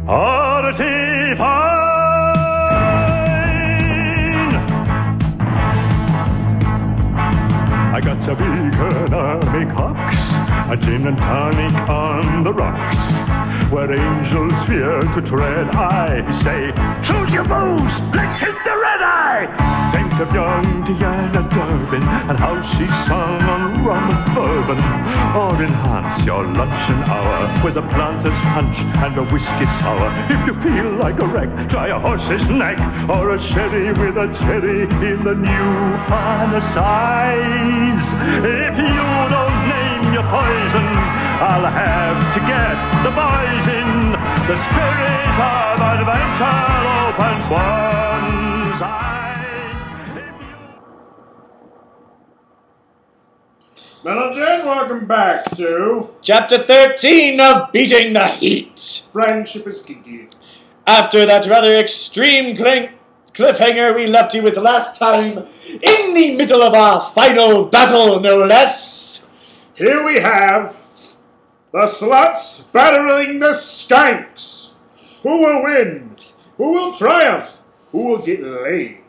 Rarity fine! I got a big army cocks, a gin and tonic on the rocks, where angels fear to tread. I say, choose your moves, let's hit the red eye! Think of young Diana Durbin and how she sung on rum and bourbon, or enhance your luncheon hour with a planter's punch and a whiskey sour. If you feel like a wreck, try a horse's neck or a sherry with a cherry in the new finer size. If you don't name your poison, I'll have to get the boys in. The spirit of adventure opens one's eyes. Middleton, welcome back to Chapter 13 of Beating the Heat. Friendship is Kinky. After that rather extreme cliffhanger we left you with last time, in the middle of our final battle, no less. Here we have the Sluts battling the Skanks. Who will win? Who will triumph? Who will get laid?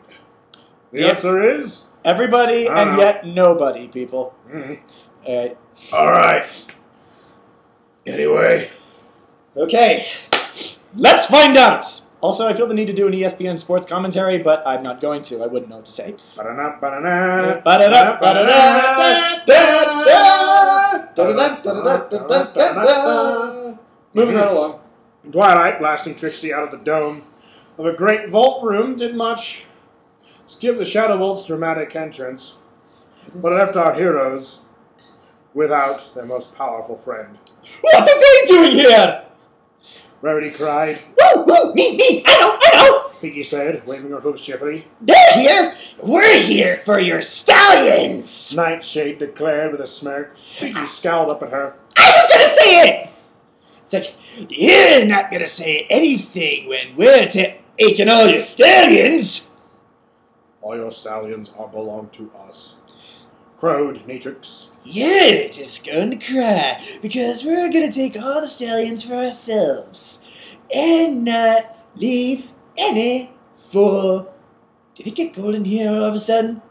The answer is everybody and yet nobody, people. Alright. Alright. Anyway. Okay. Let's find out. Also, I feel the need to do an ESPN sports commentary, but I'm not going to. I wouldn't know what to say. Moving right along. Twilight, blasting Trixie out of the dome of a great vault room, did much to give the Shadowbolts dramatic entrance, but left our heroes without their most powerful friend. What are they doing here? Rarity cried. Woo, woo, me, I know. Pinkie said, waving her hooves cheerfully. They're here. We're here for your stallions. Nightshade declared with a smirk. Pinkie scowled up at her. I was gonna say it. It's like, you're not gonna say anything when we're taking all your stallions. All your stallions belong to us, crowed Natrix. You're just going to cry because we're gonna take all the stallions for ourselves and not leave any for... Did it get cold in here all of a sudden?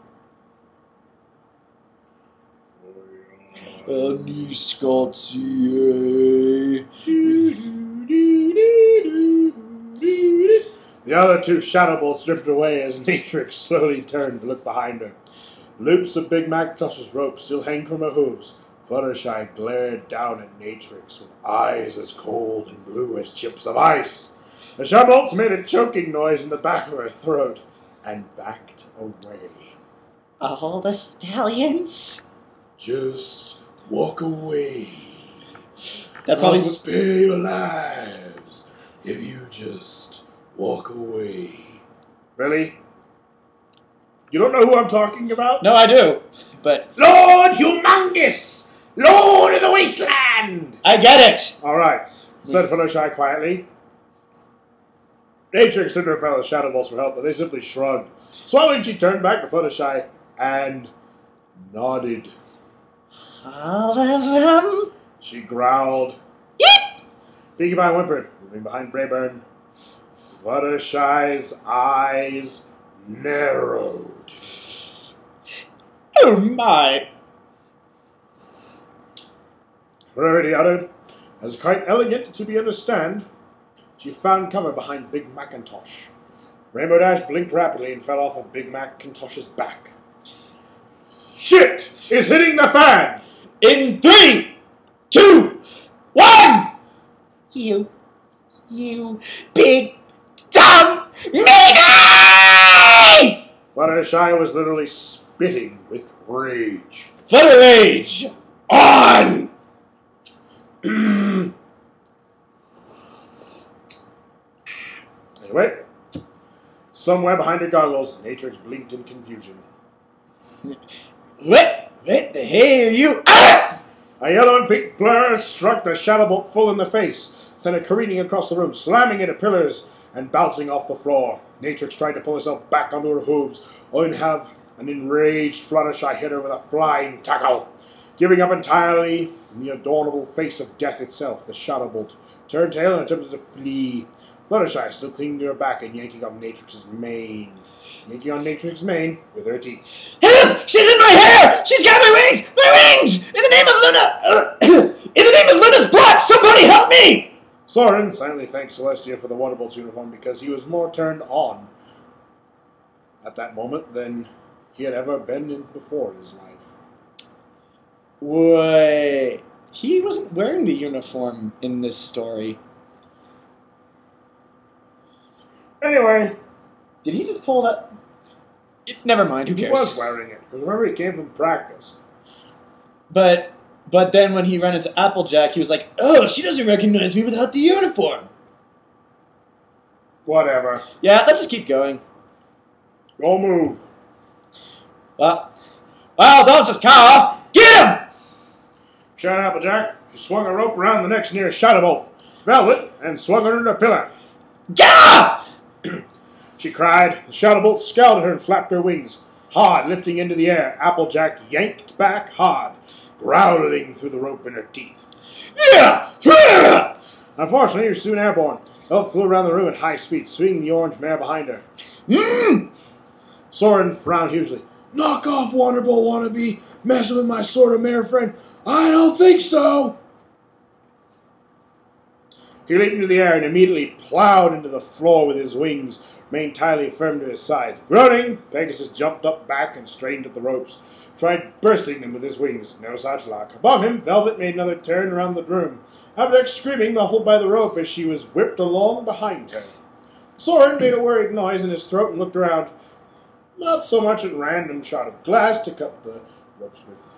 The other two Shadowbolts drifted away as Natrix slowly turned to look behind her. Loops of Big Macintosh's rope still hang from her hooves. Fluttershy glared down at Natrix with eyes as cold and blue as chips of ice. The Shadowbolts made a choking noise in the back of her throat and backed away. All the stallions? Just walk away. That probably I'll spare your lives if you just walk away. Really? You don't know who I'm talking about? No, I do, but... Lord Humongous! Lord of the Wasteland! I get it! Alright, said Fluttershy quietly. Natrix turned to her fellow Shadowbolts for help, but they simply shrugged. Swallowing, she turned back to Fluttershy and nodded. All of them? She growled. Yep! Pinkie Pie whimpered, moving behind Braeburn. Fluttershy's eyes narrowed. Oh my! Rarity uttered, as quite elegant to be understand. She found cover behind Big Macintosh. Rainbow Dash blinked rapidly and fell off of Big Macintosh's back. Shit is hitting the fan! In 3, 2, 1! You big dumb nigger! Fluttershy was literally spitting with rage. Flutter Rage! On! Anyway, somewhere behind her goggles, Natrix blinked in confusion. What the hell are you... Ah! A yellow and pink blur struck the Shadowbolt full in the face, sent it careening across the room, slamming into pillars and bouncing off the floor. Natrix tried to pull herself back onto her hooves, only to have an enraged Fluttershy hit her with a flying tackle. Giving up entirely in the adorable face of death itself, the Shadowbolt turned tail and attempted to flee. Fluttershy still clinging to her back and yanking on Natrix's mane. Yanking on Natrix's mane with her teeth. Help! She's in my hair! She's got my wings! My wings! In the name of Luna! In the name of Luna's blood, somebody help me! Soarin silently thanked Celestia for the Wonderbolts uniform because he was more turned on at that moment than he had ever been in before in his life. Wait. He wasn't wearing the uniform in this story. Anyway, Did he just pull that? Never mind, who he cares? was wearing it. Because remember, he came from practice. But then when he ran into Applejack, he was like, oh, she doesn't recognize me without the uniform. Whatever. Yeah, let's just keep going. Go move. Well, don't just call. Get him! Shot Applejack. She swung a rope around the next nearest Shadowbolt, Velvet, and swung her into a pillar. Gah! She cried. The Shadowbolt scowled at her and flapped her wings. Hard, lifting into the air, Applejack yanked back hard, growling through the rope in her teeth. Yeah! Yeah! Unfortunately, he was soon airborne. Velvet flew around the room at high speed, swinging the orange mare behind her. Soarin frowned hugely. Knock off, Wonderbolt wannabe. Messing with my sort of mare friend. I don't think so. He leaped into the air and immediately plowed into the floor with his wings, remained tightly firm to his sides. Groaning, Pegasus jumped up back and strained at the ropes, tried bursting them with his wings. No such luck. Above him, Velvet made another turn around the room, Applejack screaming, muffled by the rope as she was whipped along behind her. Soarin made a worried noise in his throat and looked around. Not so much a random shot of glass to cut the ropes with.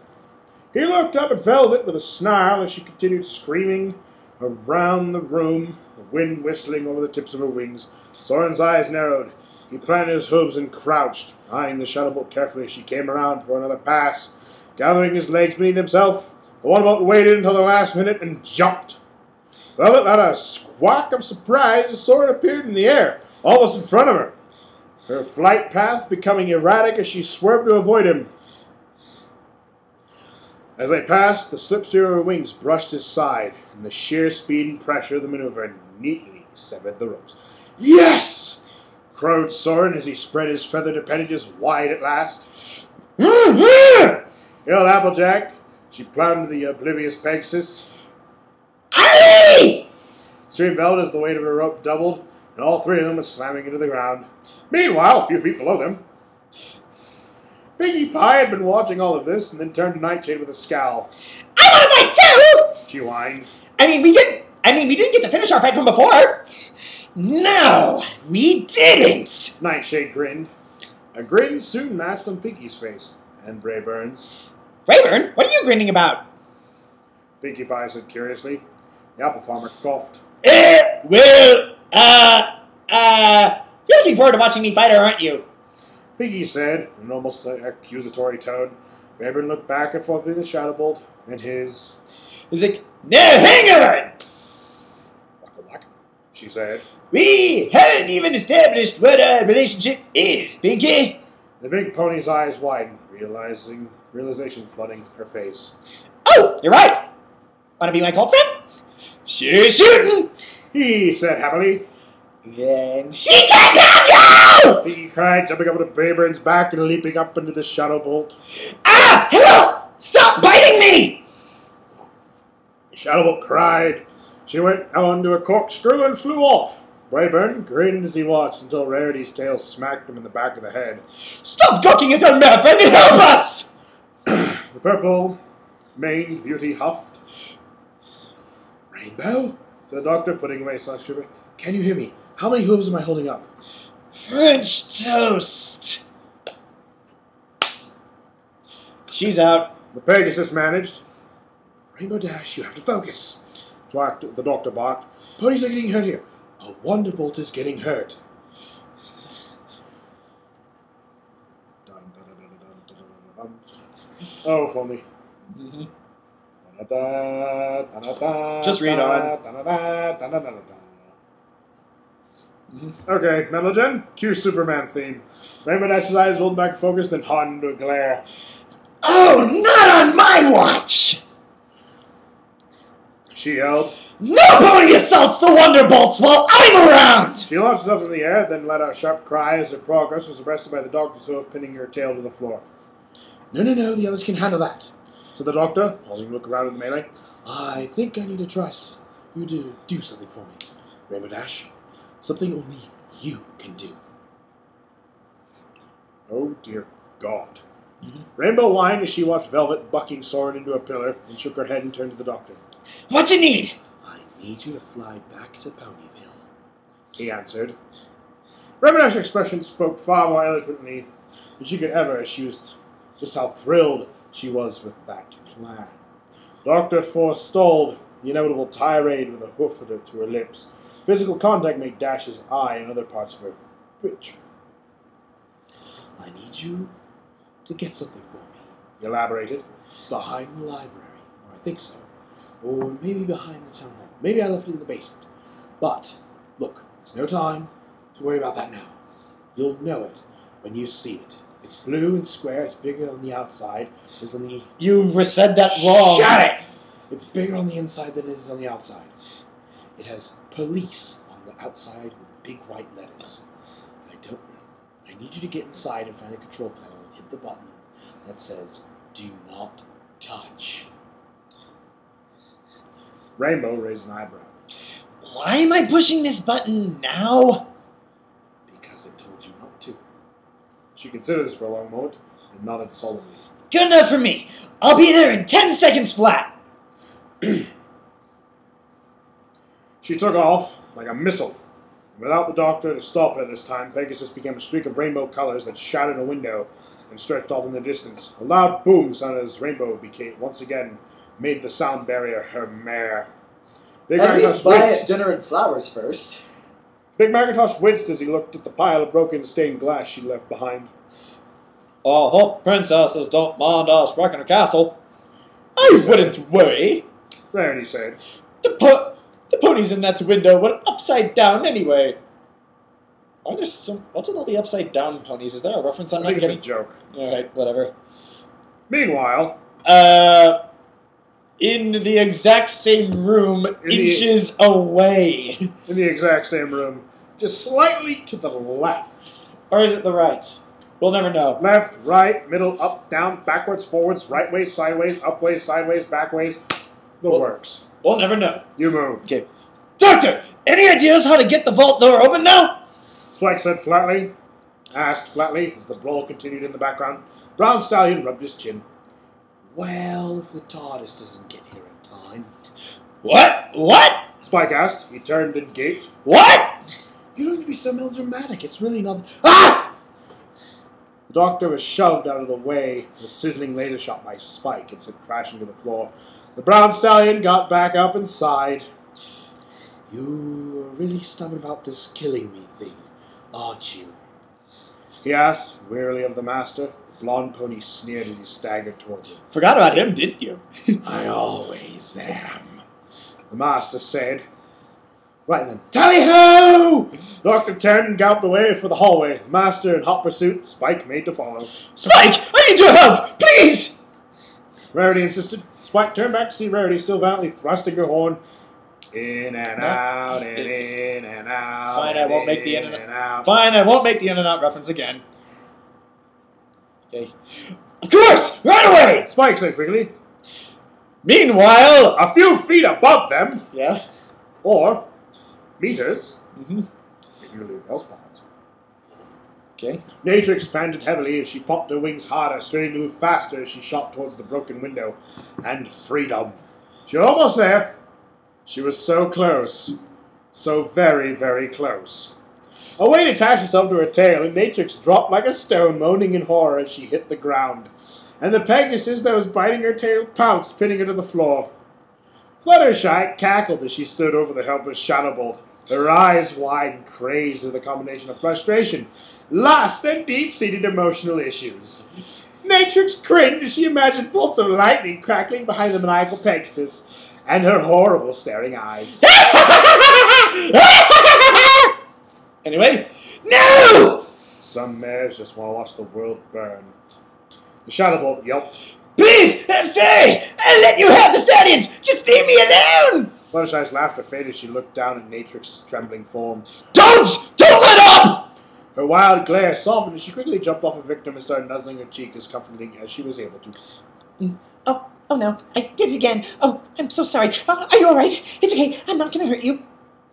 He looked up at Velvet with a snarl as she continued screaming around the room, the wind whistling over the tips of her wings. Soarin's eyes narrowed. He planted his hooves and crouched, eyeing the Shadowbolt carefully as she came around for another pass. Gathering his legs beneath himself, the Wonderbolt waited until the last minute and jumped. Velvet let a squawk of surprise as Soarin appeared in the air, almost in front of her, her flight path becoming erratic as she swerved to avoid him. As they passed, the slipstream of her wings brushed his side, and the sheer speed and pressure of the maneuver neatly severed the ropes. Yes! Crowed Soarin as he spread his feathered appendages wide at last. Yelled Applejack. She plowed into the oblivious Pegasus. Aye! Screamed Velvet as the weight of her rope doubled, and all three of them were slamming into the ground. Meanwhile, a few feet below them, Pinkie Pie had been watching all of this and then turned to Nightshade with a scowl. I want to fight too! She whined. We didn't get to finish our fight from before. No, we didn't. Nightshade grinned. A grin soon matched on Pinkie's face, and Braeburn's. Braeburn, what are you grinning about? Pinkie Pie said curiously. The apple farmer coughed. You're looking forward to watching me fight her, aren't you? Pinkie said, in an almost accusatory tone. Braeburn looked back and forth between the Shadowbolt and his. He's like, no, hang on! Whack, she said. We haven't even established what our relationship is, Pinkie. The big pony's eyes widened, realization flooding her face. Oh, you're right. Want to be my cult friend? She's shooting. He said happily. Then she can't have you! He cried, jumping up onto Braeburn's back and leaping up into the Shadowbolt. Ah! Help! Stop biting me! Shadowbolt cried. She went onto a corkscrew and flew off. Braeburn grinned as he watched until Rarity's tail smacked him in the back of the head. Stop gawking at our mare friend and help us! The purple-maned beauty huffed. Rainbow? Said the doctor, putting away Sunstripper. Can you hear me? How many hooves am I holding up? French toast. She's out. The Pegasus managed. Rainbow Dash, you have to focus. The doctor barked. Ponies are getting hurt here. A Wonderbolt is getting hurt. Oh, if only. Just read on. Okay, Melogen, cue Superman theme. Rainbow Dash's eyes rolled back focused, then hardened into a glare. Oh, not on my watch! she yelled. Nobody assaults the Wonderbolts while I'm around! She launched up in the air, then let out a sharp cry as her progress was arrested by the doctor's hoof, pinning her tail to the floor. No, the others can handle that, said the doctor, pausing to look around in the melee. I think I need to try you to do something for me, Rainbow Dash. Something only you can do. Oh, dear God. Rainbow whined as she watched Velvet bucking Soarin into a pillar and shook her head and turned to the doctor. What you need? I need you to fly back to Ponyville, he answered. Rainbow Dash's expression spoke far more eloquently than she could ever as she was just how thrilled she was with that plan. Doctor forestalled the inevitable tirade with a hoof to her lips. Physical contact made Dash's eye and other parts of her twitch. I need you to get something for me, he elaborated. It's behind the library, or I think so. Or maybe behind the town hall. Maybe I left it in the basement. But, look, there's no time to worry about that now. You'll know it when you see it. It's blue and square, it's bigger on the outside than on the... You said that wrong. Shut it! It's bigger on the inside than it is on the outside. It has police on the outside with big white letters. I need you to get inside and find the control panel and hit the button that says, do not touch. Rainbow raised an eyebrow. Why am I pushing this button now? Because it told you not to. She considered this for a long moment and nodded solemnly. Good enough for me. I'll be there in 10 seconds flat. She took off like a missile. Without the doctor to stop her this time, Pegasus became a streak of rainbow colors that shattered a window and stretched off in the distance. A loud boom sounded as Rainbow once again made the sound barrier her mare. At least buy it dinner and flowers first. Big Macintosh winced as he looked at the pile of broken stained glass she left behind. I hope princesses don't mind us wrecking a castle. I wouldn't worry. Rarity said. The ponies in that window were upside down anyway. Are there some... What's with all the upside down ponies? Is there a reference I'm I not think getting? it's a joke. Alright, whatever. Meanwhile... in the exact same room, inches away. In the exact same room. Just slightly to the left. Or is it the right? We'll never know. Left, right, middle, up, down, backwards, forwards, right ways, sideways, up ways, sideways, back ways. The works. We'll never know. You move. Okay. Doctor, any ideas how to get the vault door open now? Spike said flatly. Asked flatly as the brawl continued in the background. Brown Stallion rubbed his chin. Well, if the TARDIS doesn't get here in time. What? What? Spike asked. He turned and gaped. What? You don't need to be so melodramatic. It's really not... Ah! The doctor was shoved out of the way with a sizzling laser shot by Spike and sent crashing to the floor. The Brown Stallion got back up and sighed. You're really stubborn about this killing me thing, aren't you? He asked, wearily of the master. The blonde pony sneered as he staggered towards him. Forgot about him, didn't you? I always am, the master said. Right then, tally-ho! The doctor turned and galloped away for the hallway. The master in hot pursuit, Spike made to follow. Spike, I need your help, please! Rarity insisted. Spike turned back to see Rarity still valiantly thrusting her horn. In and out, and in and out. Fine, I won't make the in and out. Fine, I won't make the in and out reference again. Okay. Of course! Right away! Spike said quickly. Meanwhile... A few feet above them. Yeah? Or... meters. Mm-hmm. If you leave else pods. Okay. Natrix panted heavily as she popped her wings harder, straining to move faster as she shot towards the broken window. And freedom. She was almost there. She was so close. So very, very close. A weight attached itself to her tail, and Natrix dropped like a stone, moaning in horror as she hit the ground. And the Pegasus that was biting her tail pounced, pinning her to the floor. Fluttershy cackled as she stood over the helpless Shadowbolt, her eyes wide and crazed with a combination of frustration, lust, and deep-seated emotional issues. Natrix cringed as she imagined bolts of lightning crackling behind the maniacal Pegasus, and her horrible staring eyes. Anyway, no! Some mares just want to watch the world burn. The Shadowbolt yelped, Please, I'm sorry. I'll let you have the stallions. Just leave me alone. Fluttershy's laughter faded as she looked down at Natrix's trembling form. Don't let up. Her wild glare softened as she quickly jumped off her victim and started nuzzling her cheek as comfortingly as she was able to. Oh no, I did it again. Oh, I'm so sorry. Are you alright? It's okay. I'm not going to hurt you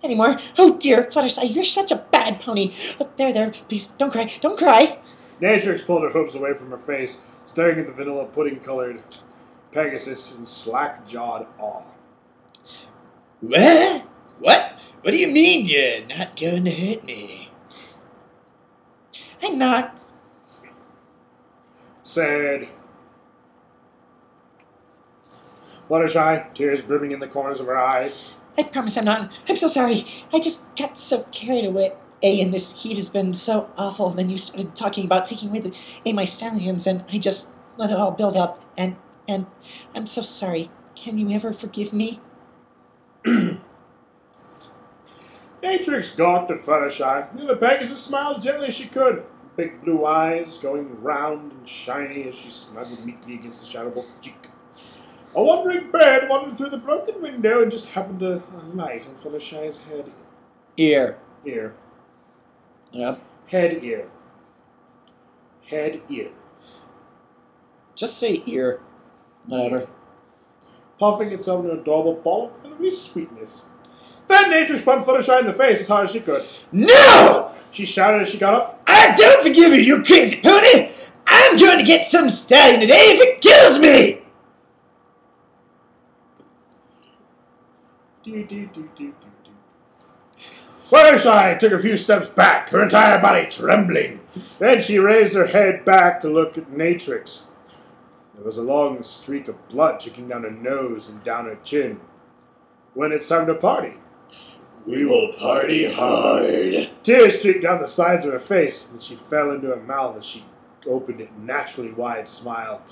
anymore. Oh dear, Fluttershy, you're such a bad pony. There, please, don't cry. Don't cry. Natrix pulled her hooves away from her face, staring at the vanilla pudding-colored Pegasus in slack-jawed awe. What? What do you mean you're not going to hurt me? I'm not. Said Fluttershy, tears brimming in the corners of her eyes. I promise I'm not. I'm so sorry. I just got so carried away. And this heat has been so awful. Then you started talking about taking away my stallions, and I just let it all build up. And I'm so sorry. Can you ever forgive me? Natrix gawked at Fluttershy. The Pegasus smiled as gently as she could. Big blue eyes going round and shiny as she snuggled meekly against the Shadowbolt's cheek. A wandering bird wandered through the broken window and just happened to alight on Fluttershy's head. Ear. Yep. Head ear. Just say ear. Whatever. Puffing itself into an adorable ball of feathery sweetness. Then Natrix punched Fluttershy in the face as hard as she could. No! She shouted as she got up. I don't forgive you, you crazy pony! I'm going to get some stallion today if it kills me! Fluttershy took a few steps back, her entire body trembling. Then she raised her head back to look at Natrix. There was a long streak of blood trickling down her nose and down her chin. When it's time to party. We will party hard. Tears streaked down the sides of her face, and she fell into her mouth as she opened a naturally wide smile.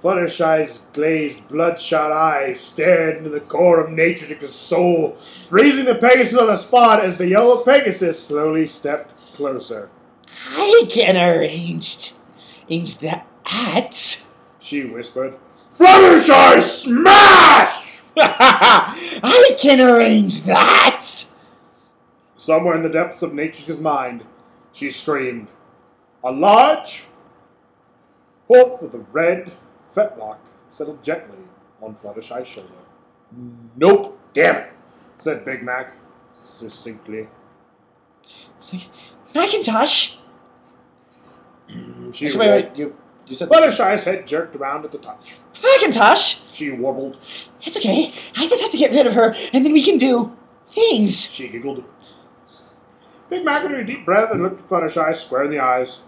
Fluttershy's glazed, bloodshot eyes stared into the core of Natrix's soul, freezing the Pegasus on the spot as the yellow Pegasus slowly stepped closer. I can arrange that. She whispered, Fluttershy, smash! I can arrange that. Somewhere in the depths of Natrix's mind, she screamed. A large hoof with a red fetlock settled gently on Fluttershy's shoulder. Nope. Damn it, said Big Mac succinctly. Macintosh? She Actually, wait. You said Fluttershy's head jerked around at the touch. Macintosh? She warbled. It's okay. I just have to get rid of her, and then we can do things. She giggled. Big Mac took a deep breath and looked at Fluttershy square in the eyes.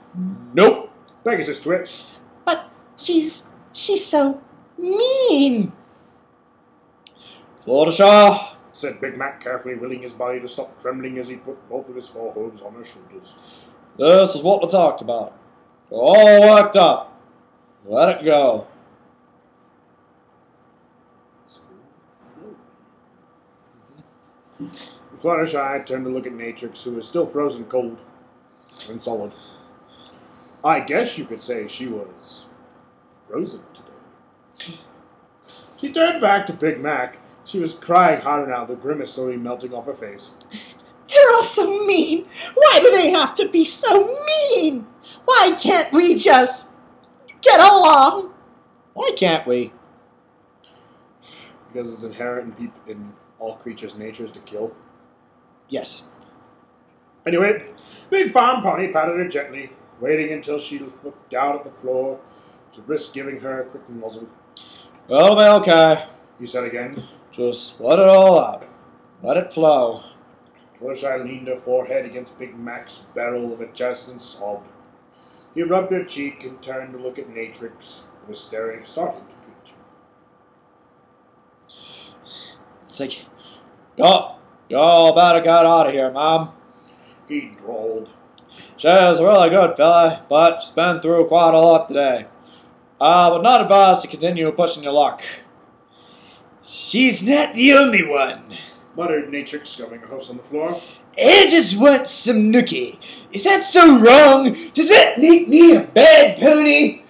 Nope. Pegasus twitched. But she's so mean. Fluttershy. Said Big Mac, carefully willing his body to stop trembling as he put both of his forehooves on her shoulders. This is what we talked about. We're all worked up. Let it go. Fluttershy turned to look at Natrix, who was still frozen cold and solid. I guess you could say she was frozen today. She turned back to Big Mac. She was crying harder now, the grimace slowly melting off her face. They're all so mean. Why do they have to be so mean? Why can't we just get along? Why can't we? Because it's inherent in all creatures' natures to kill. Yes. Anyway, Big Farm Pony patted her gently, waiting until she looked down at the floor to risk giving her a quick muzzle. It'll be okay. He said again. Just let it all out. Let it flow. Fluttershy leaned her forehead against Big Mac's barrel of a chest and sobbed. He rubbed her cheek and turned to look at Natrix, who was starting to twitch. It's like, y'all better get out of here, Mom. He drawled. She's a really good fella, but she's been through quite a lot today. But not advised to continue pushing your luck. She's not the only one, Muttered Natrix, shoving her hoofs on the floor. I just want some nookie. Is that so wrong? Does that make me a bad pony?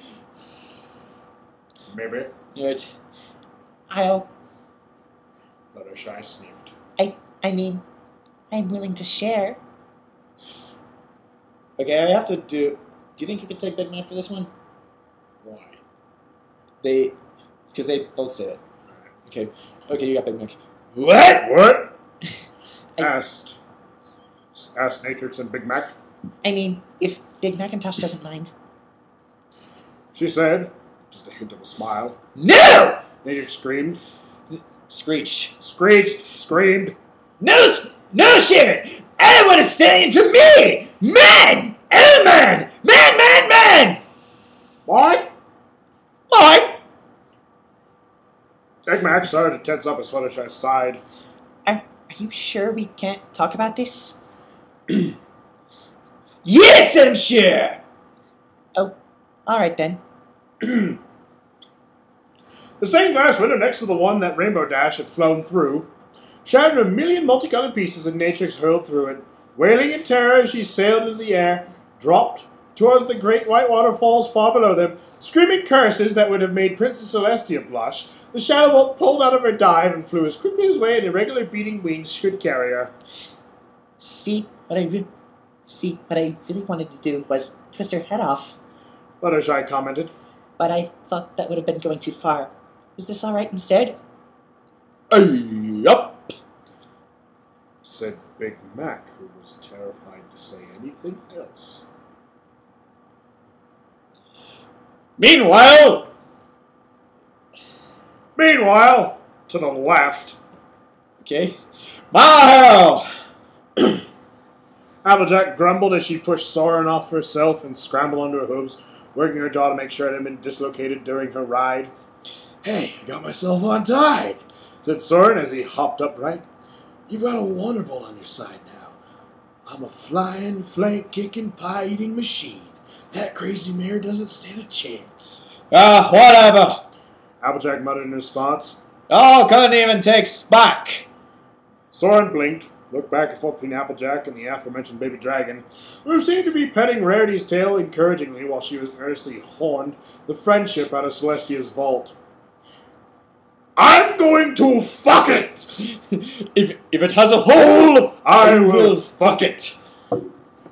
maybe. Right. I'll... Fluttershy sniffed. I mean, I'm willing to share. Okay, I have to do... Do you think you could take Big Mac for this one? Why? Because they both say it. Okay, you got Big Mac. What? Asked Natrix and Big Mac. I mean, if Big Macintosh doesn't mind. She said, just a hint of a smile. No! Natrix screamed. Screeched. Screamed. No, Sharon! I want a stallion for me! Man! Man! Man! What? Mine! Big Mac started to tense up as Fluttershy sighed. Are you sure we can't talk about this? Yes, I'm sure! Oh, alright then. The stained glass window next to the one that Rainbow Dash had flown through shattered a million multicolored pieces and Natrix hurled through it. Wailing in terror as she sailed into the air, dropped towards the great white waterfalls far below them, screaming curses that would have made Princess Celestia blush. The Shadowbolt pulled out of her dive and flew as quickly as way an irregular beating wings should carry her. See, what I really wanted to do was twist her head off. Fluttershy commented. But I thought that would have been going too far. Is this alright instead? Yup. Said Big Mac, who was terrified to say anything else. Meanwhile, to the left, okay, Mahal! Applejack grumbled as she pushed Soarin off herself and scrambled onto her hooves, working her jaw to make sure it had been dislocated during her ride. Hey, I got myself untied, said Soarin as he hopped upright. You've got a Wonderbolt on your side now. I'm a flying, flank-kicking, pie-eating machine. That crazy mare doesn't stand a chance. Whatever. Applejack muttered in response. Oh, couldn't even take Spock. Soarin blinked, looked back and forth between Applejack and the aforementioned baby dragon, who seemed to be petting Rarity's tail encouragingly while she was earnestly horned the friendship out of Celestia's vault. I'm going to fuck it! If it has a hole, I will fuck it.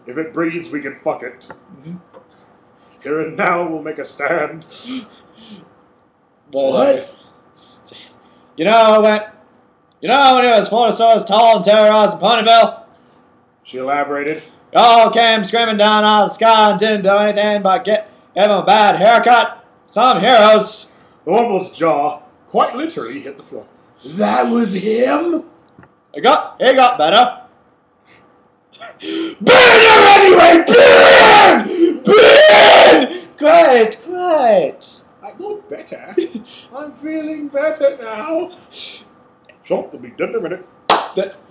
If it breathes, we can fuck it. Here and now, we'll make a stand. What? You know when it was four stars tall and terrorized in Ponyville? She elaborated. Y'all came screaming down out of the sky and didn't do anything but give him a bad haircut. Some heroes. The Womble's jaw quite literally hit the floor. That was him? He got better. Burn anyway! Burn! Quiet. I got better. I'm feeling better now. So, we'll be done in a minute.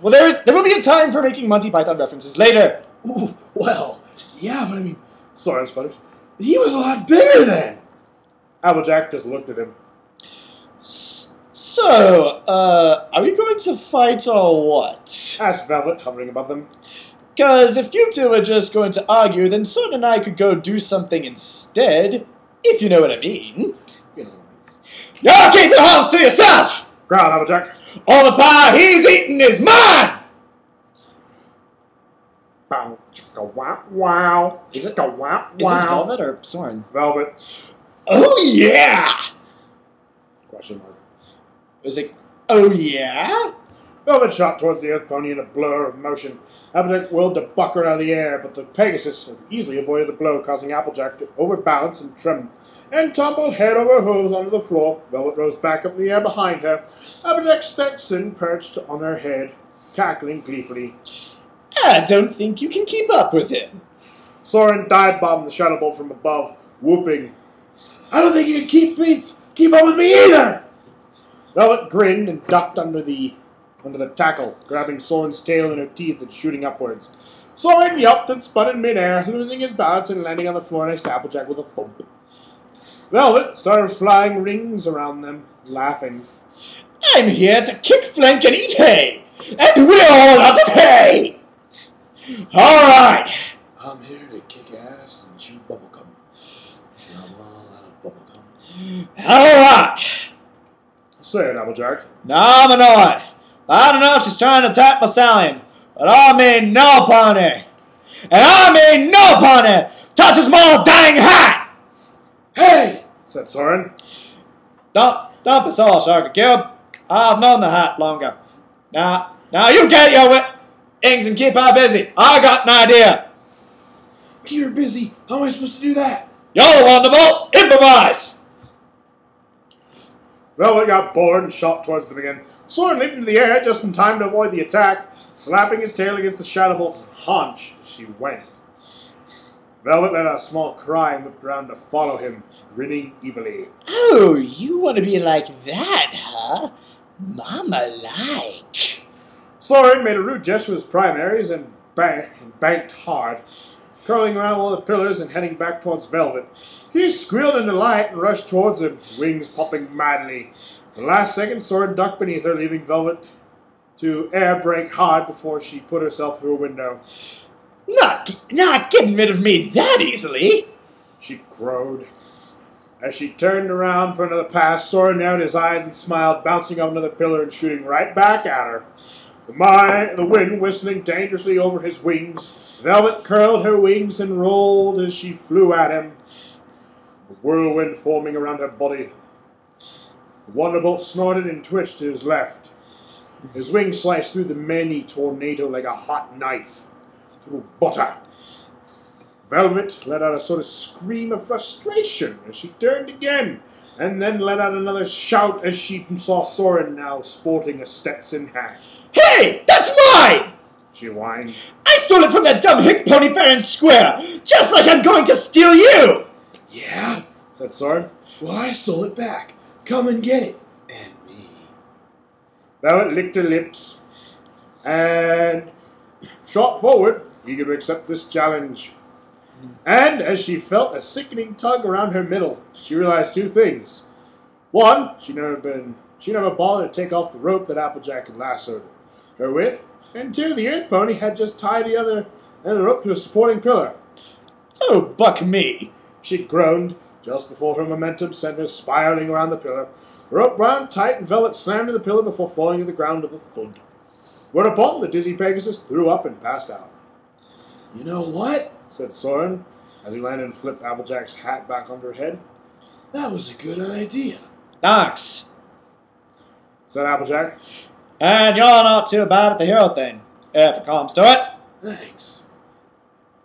Well, there will be a time for making Monty Python references later. Ooh, well, yeah, but I mean, sorry, sputtered. He was a lot bigger then. Applejack just looked at him. So, are we going to fight or what? Asked Velvet, hovering above them. Because if you two are just going to argue, then Soarin and I could go do something instead, if you know what I mean. You know. Y'all keep your house to yourself! Growled Applejack. All the pie he's eating is mine! Bow, chicka, wow, wow. Is it? Chicka, wow, Is this wow. Velvet or Soarin? Velvet. Oh yeah! Question mark. Is it? Oh yeah? Velvet shot towards the Earth Pony in a blur of motion. Applejack willed to buck her out of the air, but the Pegasus easily avoided the blow, causing Applejack to overbalance and trim, and tumble head over hooves onto the floor. Velvet rose back up in the air behind her. Applejack's Stetson perched on her head, cackling gleefully. I don't think you can keep up with him. Soarin dive-bombed the Shadowbolt from above, whooping. I don't think you can keep up with me either! Velvet grinned and ducked under the tackle, grabbing Soarin's tail in her teeth and shooting upwards. Soarin yelped and spun in midair, losing his balance and landing on the floor next to Applejack with a thump. Velvet started flying rings around them, laughing. I'm here to kick, flank, and eat hay! And we're all out of hay! Alright! I'm here to kick ass and chew bubblegum. And I'm all out of bubblegum. Alright. Say it, Applejack. Now I'm annoyed. I don't know if she's trying to attack my stallion, but I mean no pony. And I mean no pony touches my dang hat! Hey! Said Soarin. Don't be so Sharky Cube. I've known the hat longer. Now you get your wings and keep her busy. I got an idea. You're busy. How am I supposed to do that? You're the one to bolt. Improvise. Velvet got bored and shot towards them again. Soarin leaped into the air just in time to avoid the attack, slapping his tail against the Shadowbolt's haunch as she went. Velvet let out a small cry and looked around to follow him, grinning evilly. Oh, you want to be like that, huh? Mama-like. Soarin made a rude gesture with his primaries and banked hard, curling around one of the pillars and heading back towards Velvet. He squealed in delight and rushed towards him, wings popping madly. The last second, Soarin ducked beneath her, leaving Velvet to air brake hard before she put herself through a window. Not getting rid of me that easily. She crowed. As she turned around for another pass, Soarin narrowed his eyes and smiled, bouncing off another pillar and shooting right back at her. The wind whistling dangerously over his wings. Velvet curled her wings and rolled as she flew at him, a whirlwind forming around her body. The Wonderbolt snorted and twitched to his left. His wings sliced through the many tornado like a hot knife through butter. Velvet let out a sort of scream of frustration as she turned again, and then let out another shout as she saw Soarin now sporting a Stetson hat. Hey, that's mine! She whined. I stole it from that dumb hick pony fair and square, just like I'm going to steal you! Yeah, said Soarin. Well, I stole it back. Come and get it. And me. Velvet licked her lips and shot forward, eager to accept this challenge. And as she felt a sickening tug around her middle, she realized two things. One, she never bothered to take off the rope that Applejack had lassoed her with. And two, the Earth Pony had just tied the other end of the rope to a supporting pillar. Oh, buck me. She groaned just before her momentum sent her spiraling around the pillar. The rope wound tight and Velvet slammed to the pillar before falling to the ground with a thud. Whereupon the dizzy Pegasus threw up and passed out. You know what? Said Soarin, as he landed and flipped Applejack's hat back onto her head. That was a good idea. Thanks. Said Applejack. And you're not too bad at the hero thing, if it comes to it. Thanks.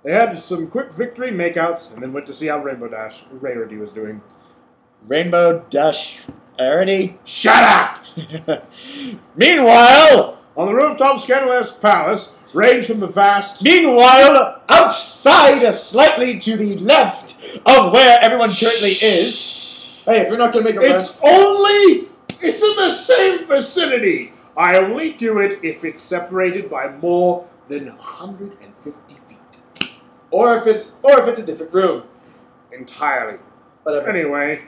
They had some quick victory makeouts and then went to see how Rarity was doing. Rainbow Dash Rarity? Shut up! Meanwhile, on the rooftop of Canterlot's palace, ranged from the vast... Meanwhile, outside, slightly to the left of where everyone currently is. Hey, if you're not going to make a It's in the same vicinity. I only do it if it's separated by more than 150 feet. Or if it's a different room. Entirely. Whatever. Anyway.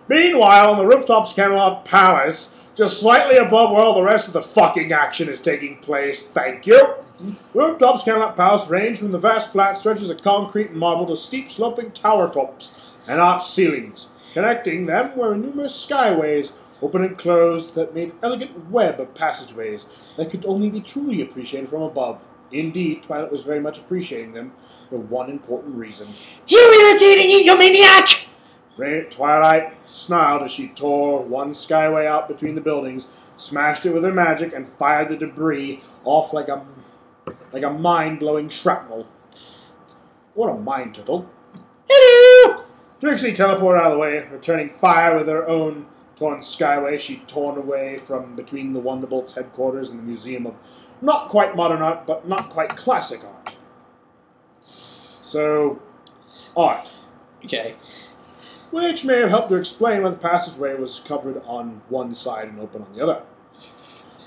Meanwhile, on the rooftops of Canterlot Palace, just slightly above where all the rest of the fucking action is taking place, thank you. Rooftops of Canterlot Palace range from the vast flat stretches of concrete and marble to steep sloping tower tops and arched ceilings. Connecting them were numerous skyways, open and closed, that made an elegant web of passageways that could only be truly appreciated from above. Indeed, Twilight was very much appreciating them for one important reason. You irritating egomaniac! Twilight snarled as she tore one skyway out between the buildings, smashed it with her magic, and fired the debris off like a mind-blowing shrapnel. What a mind turtle. Hello! Trixie teleported out of the way, returning fire with her own torn skyway she'd torn away from between the Wonderbolt's headquarters and the Museum of not quite modern art, but not quite classic art. So, art. Okay. Which may have helped to explain why the passageway was covered on one side and open on the other.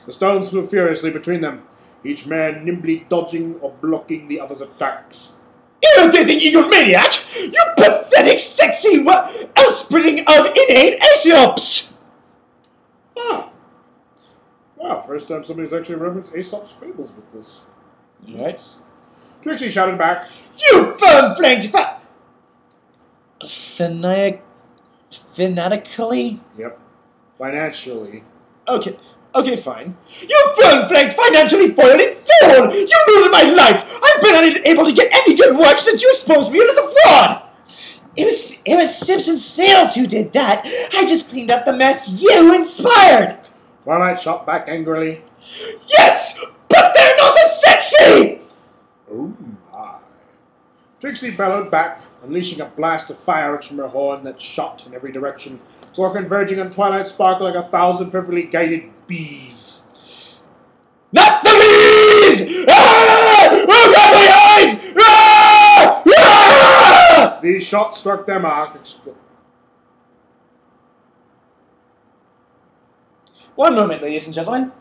The stones flew furiously between them, each man nimbly dodging or blocking the other's attacks. Irritating egomaniac! You pathetic, sexy, outspringing of inane Aesop's! Ah. Wow, first time somebody's actually referenced Aesop's fables with this. Nice. Trixie shouted back. You firm-flanked Fanatically? Yep. Financially. Okay, fine. You film-flaked, financially foiling fool! You ruined my life! I've been unable to get any good work since you exposed me as a fraud! It was Sips and Snails who did that. I just cleaned up the mess you inspired! Twilight shot back angrily. Yes! But they're not as sexy! Oh my. Trixie bellowed back, unleashing a blast of fireworks from her horn that shot in every direction, before converging on Twilight's sparkle like 1,000 perfectly guided bees. Not the bees! Ah! Oh, God, my eyes! Ah! Ah! These shots struck their mark. One moment, ladies and gentlemen.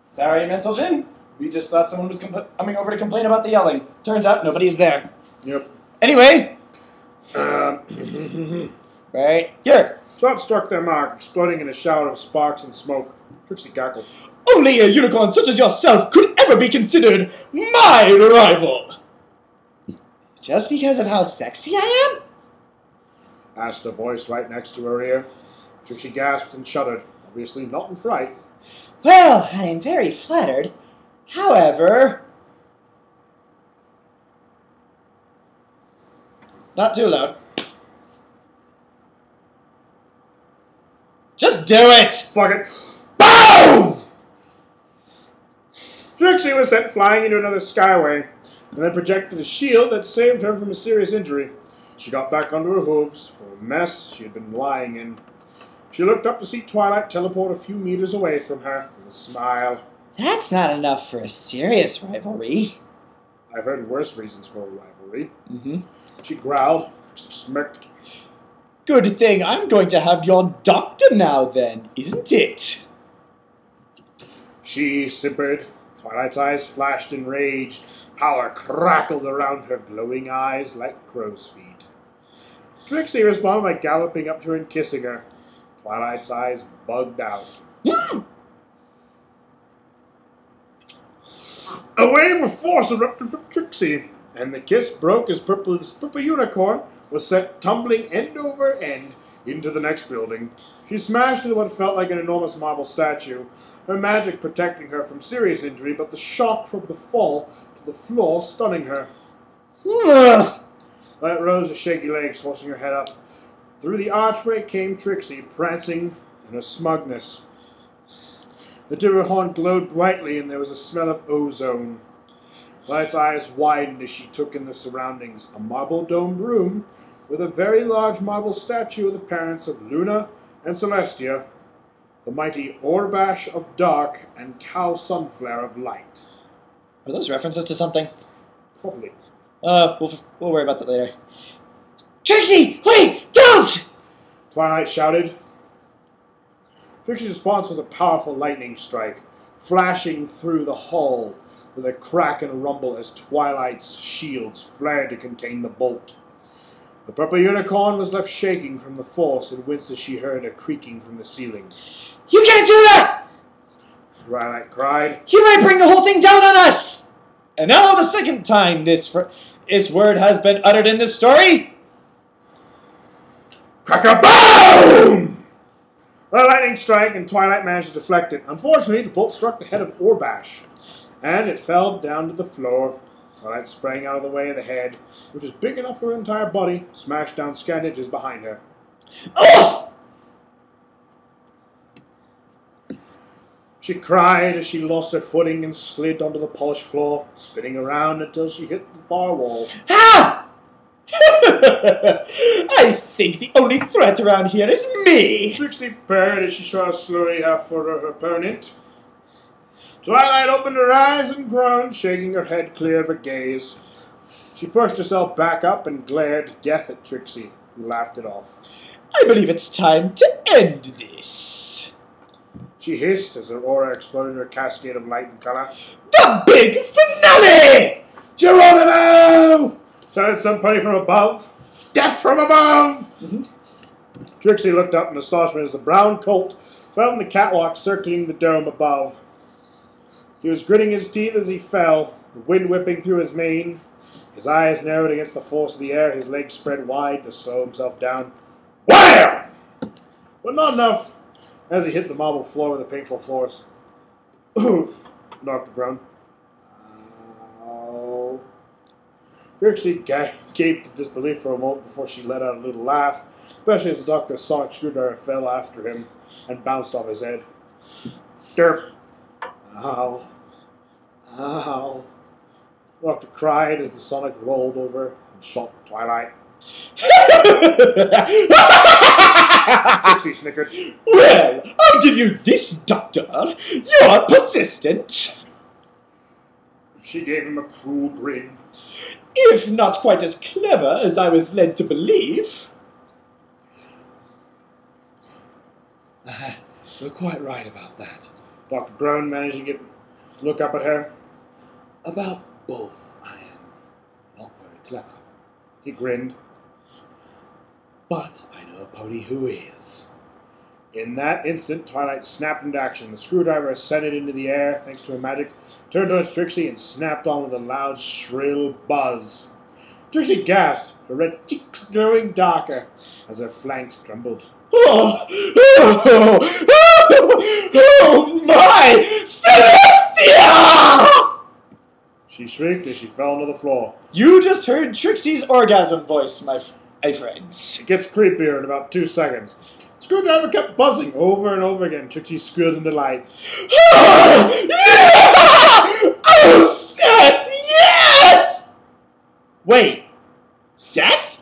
Sorry, Mental Jin. We just thought someone was coming over to complain about the yelling. Turns out nobody's there. Yep. Anyway. Right here. Shots struck their mark, exploding in a shower of sparks and smoke. Trixie cackled. Only a unicorn such as yourself could ever be considered my rival. Just because of how sexy I am? Asked a voice right next to her ear. Trixie gasped and shuddered, obviously not in fright. Well, I am very flattered. However... Not too loud. Just do it! Fuck it. BOOM! Trixie was sent flying into another skyway, and then projected a shield that saved her from a serious injury. She got back onto her hooves from a mess she had been lying in. She looked up to see Twilight teleport a few meters away from her with a smile. That's not enough for a serious rivalry. I've heard worse reasons for a rivalry. Mm-hmm. She growled. She smirked. Good thing I'm going to have your doctor now then, isn't it? She simpered. Twilight's eyes flashed in rage. Power crackled around her glowing eyes like crow's feet. Trixie responded by galloping up to her and kissing her. Twilight's eyes bugged out. A wave of force erupted from Trixie, and the kiss broke as this purple unicorn was sent tumbling end over end into the next building. She smashed into what felt like an enormous marble statue, her magic protecting her from serious injury, but the shock from the fall to the floor stunning her. That rose to shaky legs, forcing her head up. Through the archway came Trixie, prancing in her smugness. The tip of her horn glowed brightly, and there was a smell of ozone. Light's eyes widened as she took in the surroundings. A marble-domed room with a very large marble statue of the parents of Luna and Celestia, the mighty Orbash of Dark and Tau Sunflare of Light. Are those references to something? Probably. We'll worry about that later. Trixie, wait, don't! Twilight shouted. Trixie's response was a powerful lightning strike, flashing through the hall with a crack and a rumble as Twilight's shields flared to contain the bolt. The purple unicorn was left shaking from the force and winced as she heard a creaking from the ceiling. You can't do that! Twilight cried. You might bring the whole thing down on us! And now the second time this word has been uttered in this story. Crack-a-boom! The lightning strike, and Twilight managed to deflect it. Unfortunately, the bolt struck the head of Orbash, and it fell down to the floor. Twilight sprang out of the way of the head, which was big enough for her entire body, smashed down scant inches behind her. Oof! She cried as she lost her footing and slid onto the polished floor, spinning around until she hit the far wall. Ah! I think the only threat around here is me. Trixie purred as she shot slowly half for her opponent. Twilight opened her eyes and groaned, shaking her head clear of her gaze. She pushed herself back up and glared death at Trixie, who laughed it off. I believe it's time to end this. She hissed as her aura exploded in her cascade of light and color. The big finale! Geronimo! Shouted somebody from above. Death from above! Trixie looked up in astonishment as the brown colt fell on the catwalk circling the dome above. He was gritting his teeth as he fell, the wind whipping through his mane. His eyes narrowed against the force of the air, his legs spread wide to slow himself down. Wham! But not enough as he hit the marble floor with the painful force. Oof! Doctor groaned. Ow. Trixie gaped in disbelief for a moment before she let out a little laugh, especially as the doctor's sonic screwdriver fell after him and bounced off his head. Derp! Ow. Ow. The doctor cried as the sonic rolled over and shot Twilight. Trixie snickered. Well, I'll give you this, Doctor. You're persistent. She gave him a cruel grin. If not quite as clever as I was led to believe. You're quite right about that. Dr. groaned, managing to look up at her. About both, I am not very clever. He grinned. But I know a pony who is. In that instant, Twilight snapped into action. The screwdriver ascended into the air, thanks to her magic, turned towards Trixie, and snapped on with a loud, shrill buzz. Trixie gasped, her red cheeks glowing darker as her flanks trembled. Oh my! Celestia! She shrieked as she fell onto the floor. You just heard Trixie's orgasm voice, my friends. It gets creepier in about 2 seconds. Screwdriver kept buzzing over and over again. Trixie squealed in delight. Oh, Seth, yes! Wait, Seth?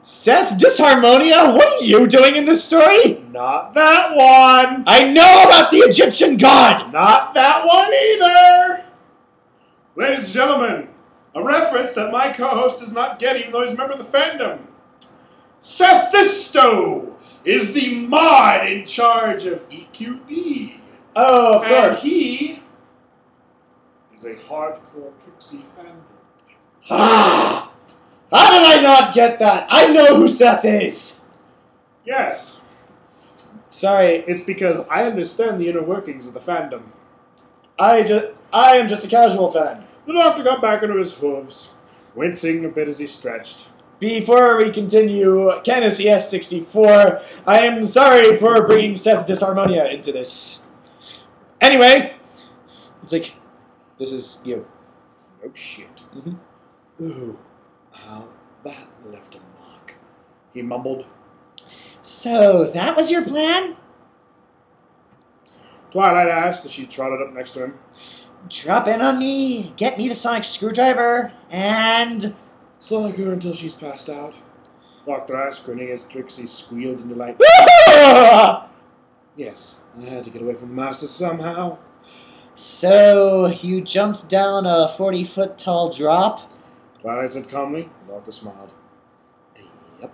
Seth Disharmonia, what are you doing in this story? Not that one! I know about the Egyptian god! Not that one either! Ladies and gentlemen, a reference that my co-host does not get even though he's a member of the fandom. Sethisto is the mod in charge of EQD. Oh, of course. And he is a hardcore Trixie fandom. Ah! How did I not get that? I know who Seth is. Yes. Sorry, It's because I understand the inner workings of the fandom. I am just a casual fan. The doctor got back into his hooves, wincing a bit as he stretched. Before we continue, Canis ES64, I am sorry for bringing Seth Disharmonia into this. Anyway, it's like, this is you. Oh shit. Mm-hmm. Ooh, that left a mark. He mumbled. So, that was your plan? Twilight asked as she trotted up next to him. Drop in on me, get me the sonic screwdriver, and... Sonic her until she's passed out. Doctor asked, grinning as Trixie squealed in delight. Yes, I had to get away from the master somehow. So, you jumped down a 40-foot tall drop? Twilight said calmly. The doctor smiled. Yep.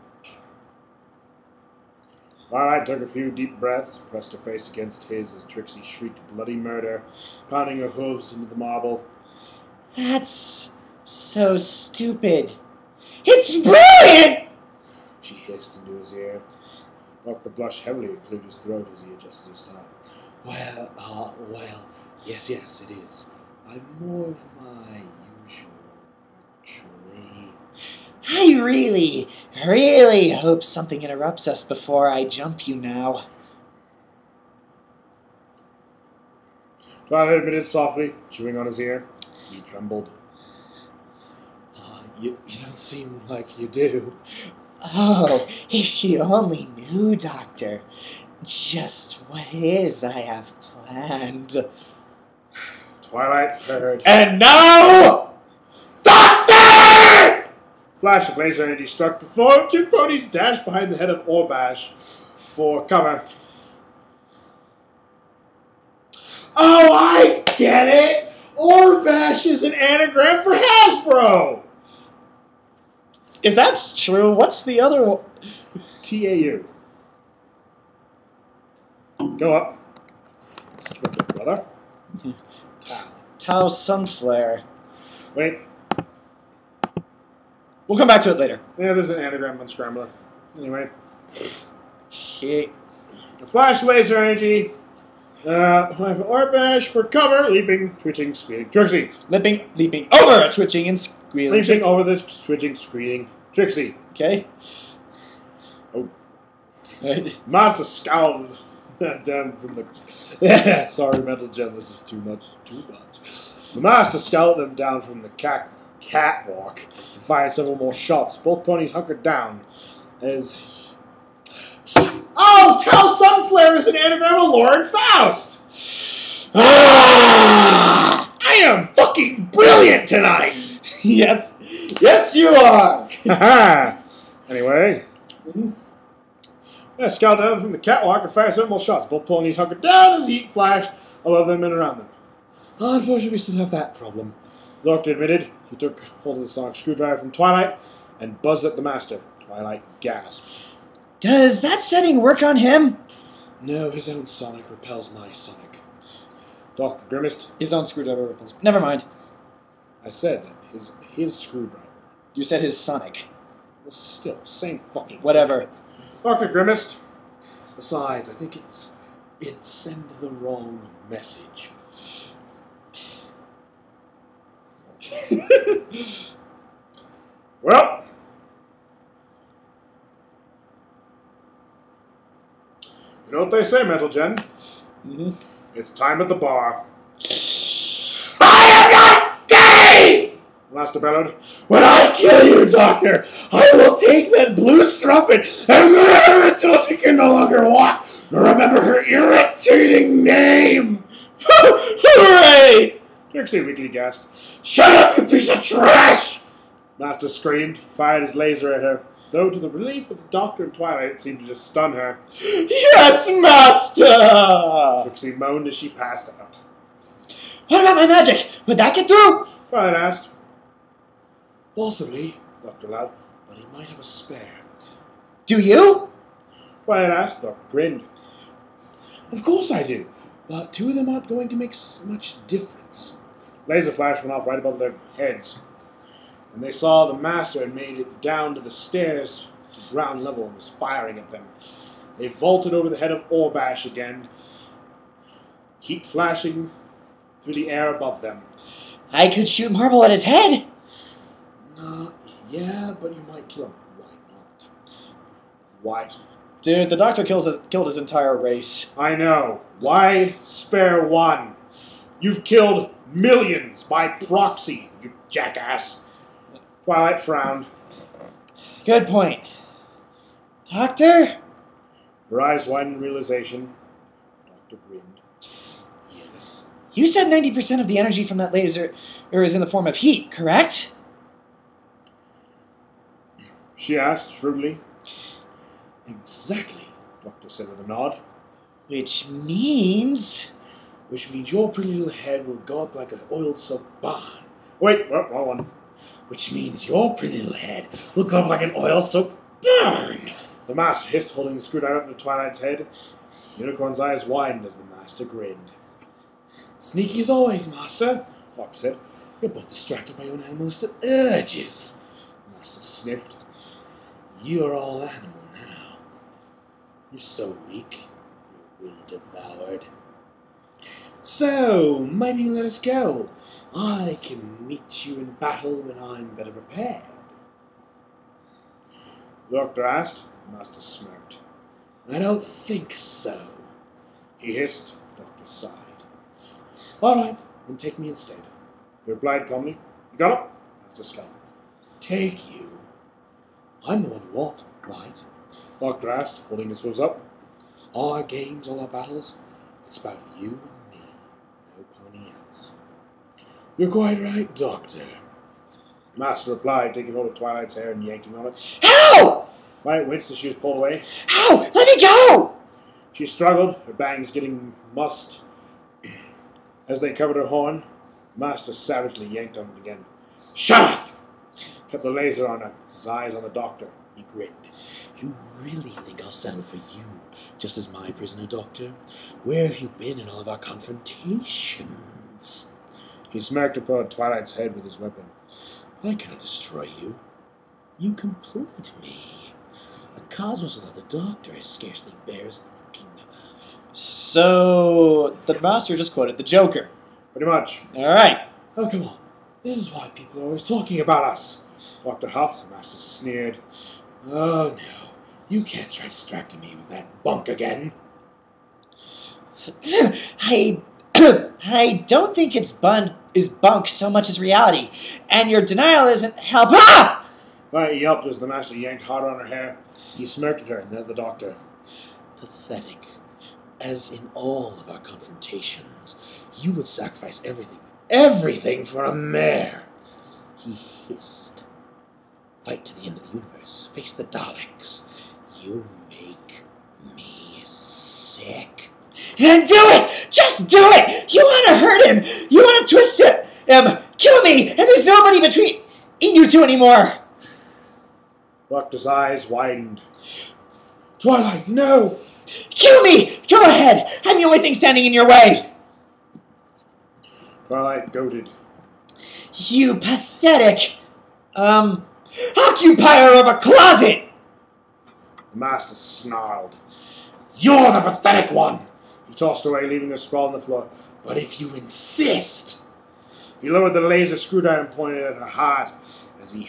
Twilight took a few deep breaths, pressed her face against his as Trixie shrieked bloody murder, pounding her hooves into the marble. That's so stupid. It's brilliant! She hissed into his ear. Doctor blushed heavily and cleared his throat as he adjusted his tie. Well, yes, it is. I'm more of my usual, actually. I really hope something interrupts us before I jump you now. Twilight admitted softly, chewing on his ear. He trembled. You don't seem like you do. Oh, if you only knew, Doctor, just what it is I have planned. Twilight purred. And now, Doctor! Flash of laser energy struck the floor. Two ponies dashed behind the head of Orbash for cover. Oh, I get it! Orbash is an anagram for Hasbro! If that's true, what's the other one? TAU. Go up. Secure it, brother. Tau Sunflare. Wait. We'll come back to it later. Yeah, there's an anagram on Scrambler. Anyway. Okay. The flash laser energy Orbash for cover, leaping, twitching, squealing. Trixie. Leaping over a twitching and squealing. Leaping over the twitching, squealing. Trixie. Okay. Oh. Right. Master scowled down from the... Sorry, Mental Gen, this is too much. The Master scowled them down from the catwalk and fired several more shots. Both ponies hunkered down as... Oh, tell Sunflare is an anagram of Lauren Faust! Ah! I am fucking brilliant tonight! Yes. Yes, you are! Anyway... Yeah, scout down from the catwalk and fire several shots. Both ponies hunkered down as heat flashed above them and around them. Unfortunately, we still have that problem, the Doctor admitted. He took hold of the sonic screwdriver from Twilight and buzzed at the Master. Twilight gasped. Does that setting work on him? No, his own sonic repels my sonic. Doctor grimaced. His own screwdriver repels. Never mind. I said that his screwdriver. You said his sonic. Well, still, same fucking Whatever. thing. Doctor grimaced. Besides, I think it sent the wrong message. Well, you know what they say, Metal Gen? Mm-hmm. It's time at the bar. I am not gay! Master bellowed. When I kill you, Doctor, I will take that blue strumpet and murder her until she can no longer walk nor remember her irritating name. Hooray! Trixie weakly gasped. Shut up, you piece of trash! Master screamed, fired his laser at her, though to the relief of the Doctor and Twilight it seemed to just stun her. Yes, Master! Trixie moaned as she passed out. What about my magic? Would that get through? Twilight asked. Possibly, Doctor allowed, but he might have a spare. Do you? Twilight asked. Doctor grinned. Of course I do, but two of them aren't going to make much difference. Laser flash went off right above their heads, and they saw the Master had made it down to the stairs to ground level and was firing at them. They vaulted over the head of Orbash again, heat flashing through the air above them. I could shoot marble at his head. Yeah, but you might kill him. Why not? Why? Dude, the Doctor killed his entire race. I know. Why spare one? You've killed millions by proxy, you jackass. Twilight frowned. Good point. Doctor? Her eyes widened in realization. Doctor grinned. Yes. You said 90% of the energy from that laser is in the form of heat, correct? She asked shrewdly. Exactly, Doctor said with a nod. Which means your pretty little head will go up like an oil soap barn. Wait, wrong one. Which means your pretty little head will go up like an oil soap barn. The Master hissed, holding the screwdriver up to Twilight's head. The Unicorn's eyes widened as the Master grinned. Sneaky as always, Master, Doctor said. You're both distracted by your own animalistic urges. The Master sniffed. You're all animal now. You're so weak. Your will devoured. So, maybe you let us go. I can meet you in battle when I'm better prepared. The Doctor asked. The Master smirked. I don't think so. He hissed. The Doctor sighed. All right, then take me instead. He replied calmly. You got it? Master scowled. Take you? I'm the one you want, right? Doctor asked, holding his hooves up. All our games, all our battles, it's about you and me, no pony else. You're quite right, Doctor. Master replied, taking hold of Twilight's hair and yanking on it. How? Twilight winced as she was pulled away. How? Let me go! She struggled, her bangs getting mussed. As they covered her horn, Master savagely yanked on it again. Shut up! Kept the laser on her, his eyes on the Doctor. He grinned. You really think I'll settle for you, just as my prisoner, Doctor? Where have you been in all of our confrontations? He smirked and prodded Twilight's head with his weapon. I cannot destroy you. You complete me. A cosmos without the Doctor scarcely bears thinking about. So, the master just quoted the Joker. Pretty much. Alright. Oh, come on. This is why people are always talking about us. Dr. Huff, the master sneered. Oh, no. You can't try distracting me with that bunk again. I don't think it's bunk so much as reality, and your denial isn't help. Ah! He yelped as the master yanked harder on her hair. He smirked at her and then at the doctor. Pathetic. As in all of our confrontations, you would sacrifice everything for a mare. He hissed. Fight to the end of the universe. Face the Daleks. You make me sick. Then do it! Just do it! You want to hurt him! You want to twist him! Kill me! And there's nobody between you two anymore! Doctor's eyes widened. Twilight, no! Kill me! Go ahead! I'm the only thing standing in your way! Twilight goaded. You pathetic, occupier of a closet! The master snarled. You're the pathetic one! He tossed away, leaving her sprawled on the floor. But if you insist... He lowered the laser screwdriver and pointed at her heart as her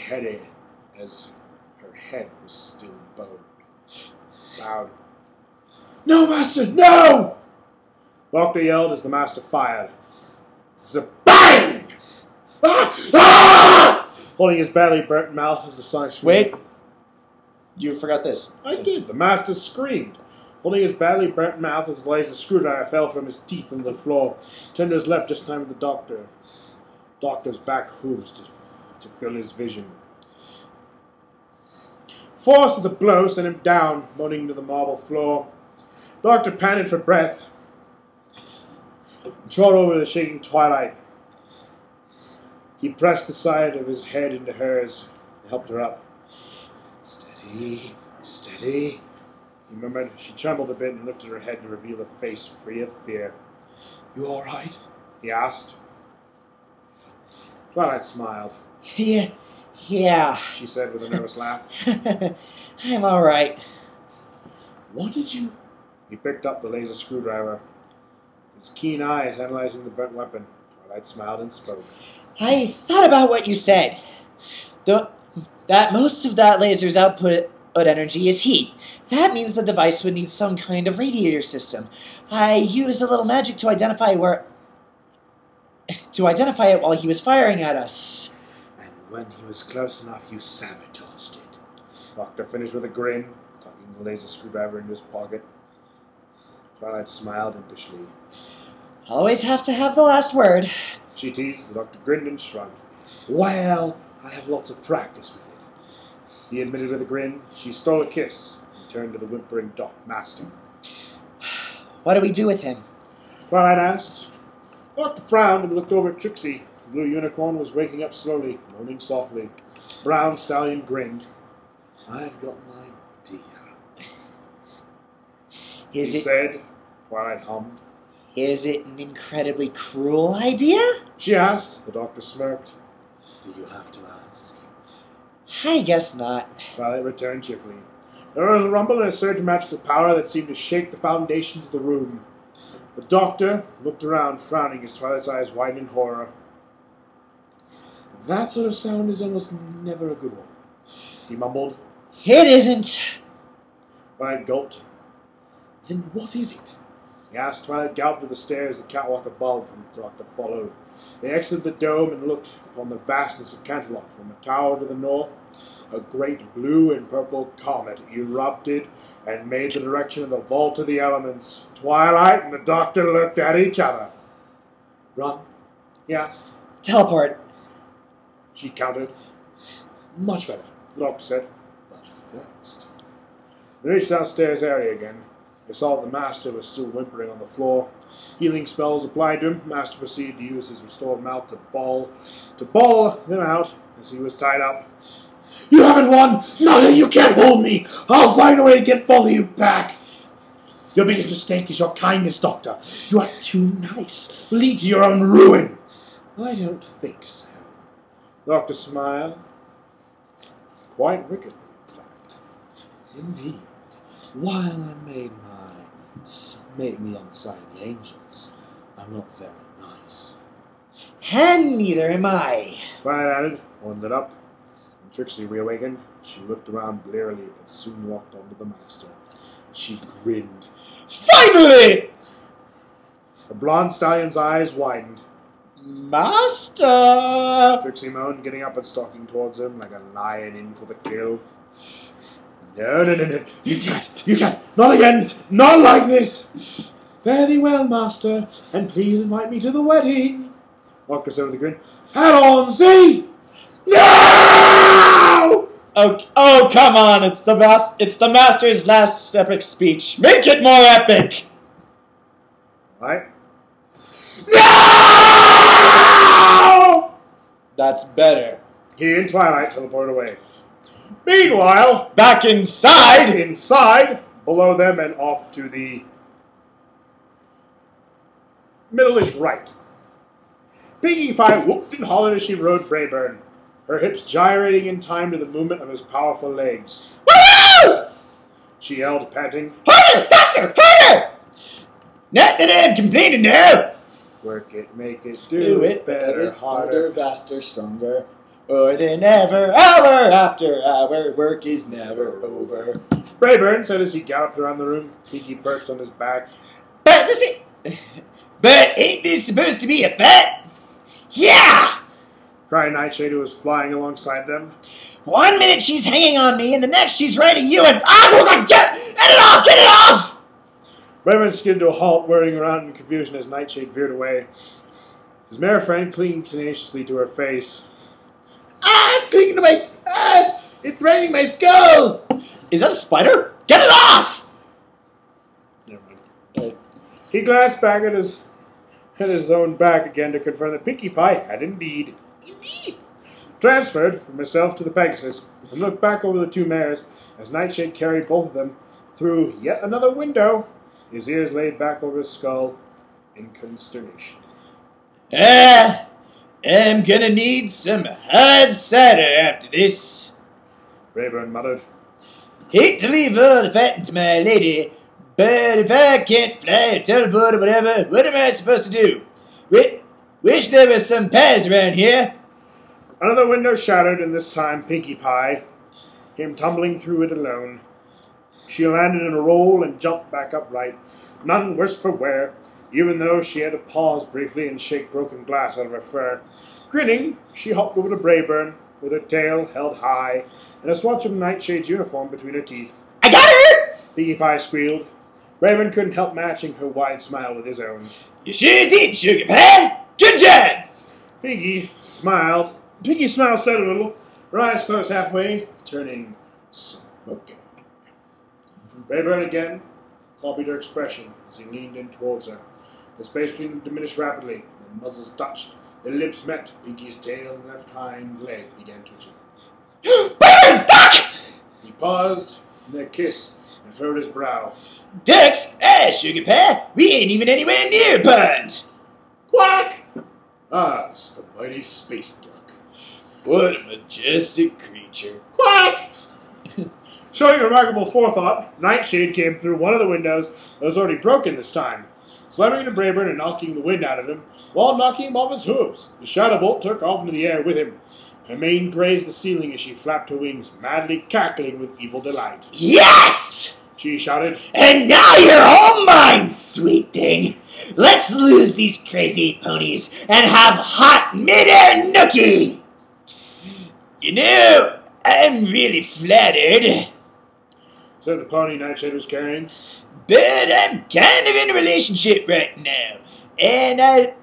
head was still bowed. Loud. No, master, no! Doctor yelled as the master fired. Zabang! Ah! Ah! Holding his badly burnt mouth as the sun Wait. You forgot this. I did. The master screamed. Holding his badly burnt mouth as the laser screwdriver fell from his teeth on the floor. Turned to his left just in time with the doctor's back hooves to fill his vision. Force of the blow sent him down, moaning to the marble floor. Doctor panted for breath and trod over the shaking Twilight. He pressed the side of his head into hers and helped her up. Steady, steady, he murmured. She trembled a bit and lifted her head to reveal a face free of fear. You all right? He asked. Twilight smiled. Yeah, she said with a nervous laugh. I'm all right. What did you... He picked up the laser screwdriver, his keen eyes analyzing the burnt weapon. Twilight smiled and spoke. I thought about what you said. That most of that laser's output energy is heat. That means the device would need some kind of radiator system. I used a little magic to identify it while he was firing at us. And when he was close enough, you sabotaged it. Doctor finished with a grin, tucking the laser screwdriver into his pocket. Twilight smiled impishly. Always have to have the last word. She teased. The doctor grinned and shrugged. Well, I have lots of practice with it. He admitted with a grin. She stole a kiss and turned to the whimpering master. What do we do with him? Twilight asked. The doctor frowned and looked over at Trixie. The blue unicorn was waking up slowly, moaning softly. Brown stallion grinned. I've got an idea. He said. Twilight hummed. Is it an incredibly cruel idea? She asked. The doctor smirked. Do you have to ask? I guess not. Twilight returned cheerfully. There was a rumble and a surge of magical power that seemed to shake the foundations of the room. The doctor looked around, frowning as Twilight's eyes widened in horror. That sort of sound is almost never a good one, he mumbled. It isn't. Twilight gulped. Then what is it? He asked. Twilight galloped to the stairs, the catwalk above, and the doctor followed. They exited the dome and looked upon the vastness of Canterlot. From a tower to the north, a great blue and purple comet erupted and made the direction of the vault of the elements. Twilight and the doctor looked at each other. Run? He asked. Teleport. She countered. Much better, the doctor said. But first. They reached downstairs area again. They saw that the master was still whimpering on the floor. Healing spells applied to him. The master proceeded to use his restored mouth to bawl them out as he was tied up. You haven't won! No, you can't hold me! I'll find a way to get both of you back! Your biggest mistake is your kindness, Doctor. You are too nice. Lead to your own ruin. I don't think so. The doctor smiled. Quite wickedly, in fact. Indeed. While I made my make me on the side of the angels. I'm not very nice. And neither am I. Twilight added, warmed it up. When Trixie reawakened, she looked around blearily, but soon walked on to the master. She grinned. Finally! The blonde stallion's eyes widened. Master! Trixie moaned, getting up and stalking towards him like a lion in for the kill. No, no, no, no. You can't. Not again. Not like this. Fare thee well, master, and please invite me to the wedding. Walker said with a grin. Head on, see? No! Oh, come on! It's the master's last epic speech. Make it more epic. Right? No! That's better. He and Twilight teleported away. Meanwhile, Back inside. inside, below them and off to the middle-ish right. Pinkie Pie whooped and hollered as she rode Braeburn, her hips gyrating in time to the movement of his powerful legs. Woo! She yelled, panting, Harder, faster, harder! Not that I'm complaining now. work it, make it, do it better, harder. faster, stronger. More than ever, hour after hour, work is never over. Braeburn said as he galloped around the room. Pinkie perched on his back. But ain't this supposed to be a fight? Yeah! Cried Nightshade, who was flying alongside them. 1 minute she's hanging on me, and the next she's riding you, and get it off! Get it off! Braeburn skidded to a halt, whirling around in confusion as Nightshade veered away. His mare friend clinging tenaciously to her face. It's clinging to my... it's raining my skull! Is that a spider? Get it off! Never mind. He glanced back at his own back again to confirm that Pinkie Pie had indeed transferred from himself to the Pegasus and looked back over the two mares as Nightshade carried both of them through yet another window, his ears laid back over his skull in consternation. I'm gonna need some hard cider after this. Braeburn muttered. Hate to leave all the fighting to my lady, but if I can't fly or teleport or whatever, what am I supposed to do? Wish there was some pies around here. Another window shattered, and this time Pinkie Pie came tumbling through it alone. She landed in a roll and jumped back upright, none worse for wear, even though she had to pause briefly and shake broken glass out of her fur. Grinning, she hopped over to Braeburn, with her tail held high, and a swatch of Nightshade's uniform between her teeth. I got her! Pinkie Pie squealed. Braeburn couldn't help matching her wide smile with his own. You sure did, Sugar Pie. Good job! Pinkie smiled. Pinkie's smile set a little, her eyes closed halfway, turning smoking. Braeburn again copied her expression as he leaned in towards her. The space between them diminished rapidly. Their muzzles touched. Their lips met. Pinkie's tail and left hind leg began twitching. Braeburn, duck! He paused, and their kiss, and furrowed his brow. Ducks? Sugar Pie, we ain't even anywhere near a pond. Quack! Ah, it's the mighty space duck. What a majestic creature. Quack! Showing remarkable forethought, Nightshade came through one of the windows that was already broken this time, slamming into Braeburn and knocking the wind out of him, while knocking him off his hooves. The Shadowbolt took off into the air with him. Her mane grazed the ceiling as she flapped her wings, madly cackling with evil delight. Yes! She shouted, And now you're all mine, sweet thing. Let's lose these crazy ponies and have hot mid-air nookie. You know, I'm really flattered. said the pony Nightshade was carrying. But I'm kind of in a relationship right now. And I...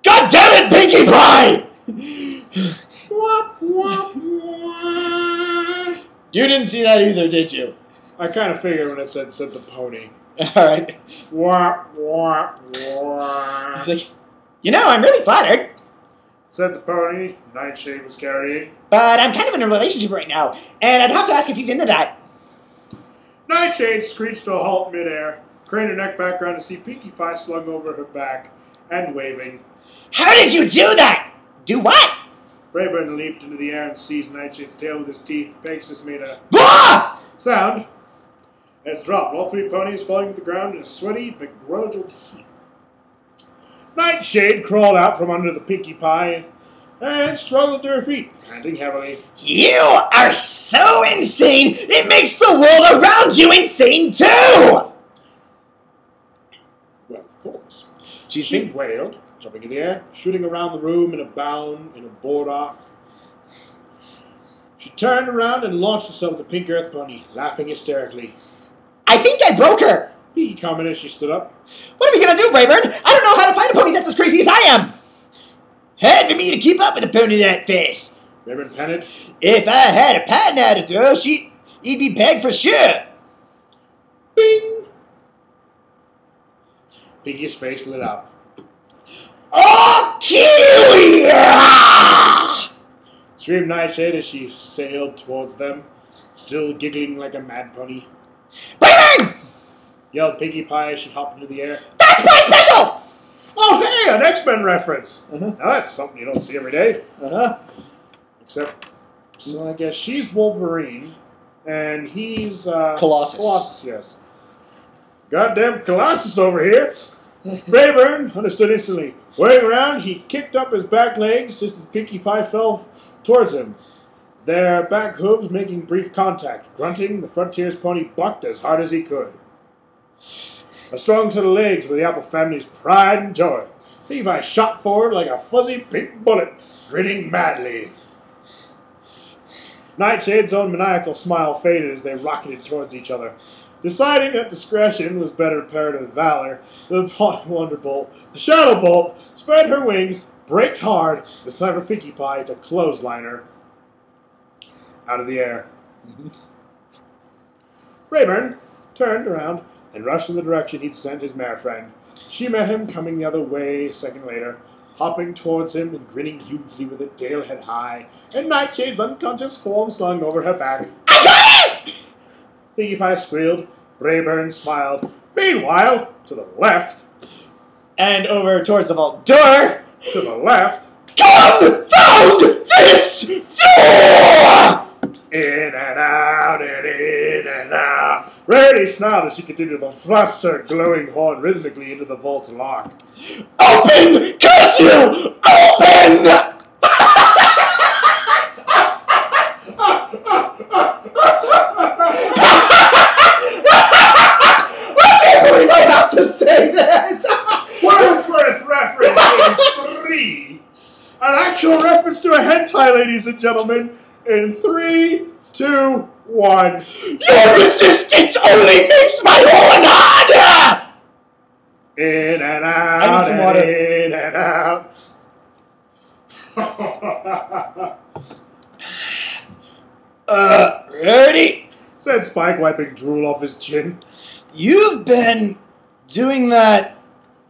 God damn it, Pinkie Pie! Wop, wop, wop. You didn't see that either, did you? I kind of figured when it said the pony. Alright. Wop, wop, wop. He's like, You know, I'm really flattered. Said the pony Nightshade was carrying. But I'm kind of in a relationship right now. And I'd have to ask if he's into that. Nightshade screeched to a halt midair, craned her neck back around to see Pinkie Pie slung over her back and waving. How did you do that? Do what? Braeburn leaped into the air and seized Nightshade's tail with his teeth. Pegasus made a sound and dropped, all three ponies falling to the ground in a sweaty, begrudged heap. Nightshade crawled out from under the Pinkie Pie and struggled to her feet, panting heavily. You are so insane, it makes the world around you insane too! Well, of course. She wailed, jumping in the air, shooting around the room in a bound, in a board arc. She turned around and launched herself at the pink earth pony, laughing hysterically. I think I broke her! Pinkie commented as she stood up. What are we gonna do, Braeburn? I don't know how to fight a pony that's as crazy as I am! Hard for me to keep up with a pony that fast. Braeburn panted. If I had a partner to throw, he'd be pegged for sure. Bing! Pinkie's face lit up. I'll kill ya! Screamed Nightshade as she sailed towards them, still giggling like a mad pony. Braeburn! Yelled Pinkie Pie as she hopped into the air. Fast Pie Special! Oh, hey, an X-Men reference. Now that's something you don't see every day. Except, so I guess she's Wolverine, and he's Colossus. Colossus, yes. Goddamn Colossus over here. Braeburn understood instantly. Whirling around, he kicked up his back legs just as Pinkie Pie fell towards him. Their back hooves making brief contact. Grunting, the Frontier's pony bucked as hard as he could. A strong set of legs were the Apple family's pride and joy. Pinkie Pie shot forward like a fuzzy pink bullet, grinning madly. Nightshade's own maniacal smile faded as they rocketed towards each other. Deciding that discretion was better paired with valor, the Shadowbolt spread her wings, braked hard, this time for Pinkie Pie to clothesline her out of the air. Braeburn turned around and rushed in the direction he'd sent his mare friend. She met him coming the other way a second later, hopping towards him and grinning hugely with her tail head high, and Nightshade's unconscious form slung over her back. I got it! Pinkie Pie squealed. Braeburn smiled. Meanwhile, to the left. And over towards the vault door. To the left. Confound this door! In and out, and in and out. Rarity smiled as she continued to thrust her glowing horn rhythmically into the vault's lock. Open! Curse you! Open! I have to say this! Wordsworth reference in 3. An actual reference to a hentai, ladies and gentlemen. In 3, 2, 1. Your resistance only makes my horn harder! In and out, I need some water. in and out. Rarity? Said Spike, wiping drool off his chin. You've been doing that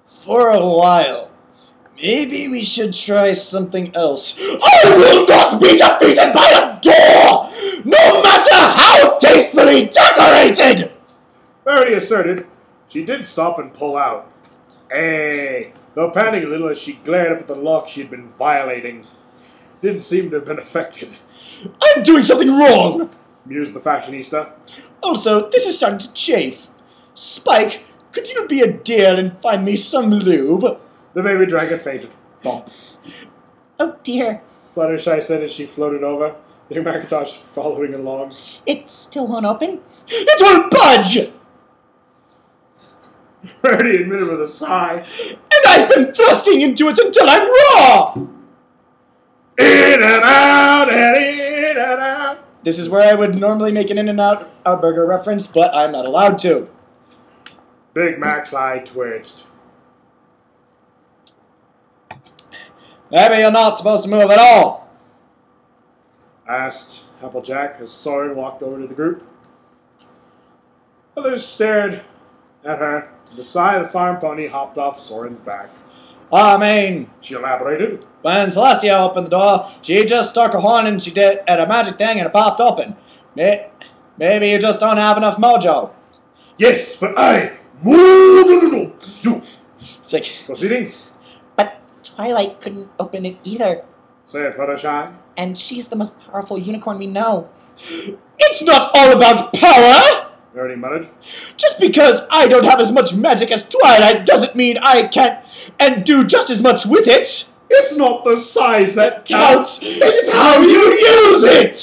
for a while. Maybe we should try something else. I will not be defeated by a door! No matter how tastefully decorated! Rarity asserted. She did stop and pull out. Hey, though panting a little as she glared up at the lock she had been violating. Didn't seem to have been affected, I'm doing something wrong! mused the fashionista. Also, this is starting to chafe. Spike, could you be a dear and find me some lube? The baby dragon fainted. Thump. Oh dear. Fluttershy said as she floated over, the Macintosh following along. It's still unopened? It won't budge! Rarity admitted with a sigh. And I've been thrusting into it until I'm raw! In and out, and in and out. This is where I would normally make an In-N-Out Burger reference, but I'm not allowed to. Big Mac's eye twitched. Maybe you're not supposed to move at all. Asked Applejack as Soarin walked over to the group. Others stared at her. The sigh of the farm pony hopped off Soarin's back. I mean, She elaborated. when Celestia opened the door, she just stuck her horn and she did at a magic thing and it popped open. Maybe you just don't have enough mojo. Yes, but I do. It's like, Proceeding. But Twilight couldn't open it either. Say it, Fluttershy. And she's the most powerful unicorn we know. It's not all about power! Rarity muttered. Just because I don't have as much magic as Twilight doesn't mean I can't and do just as much with it. It's not the size that Counts, it's how you use it!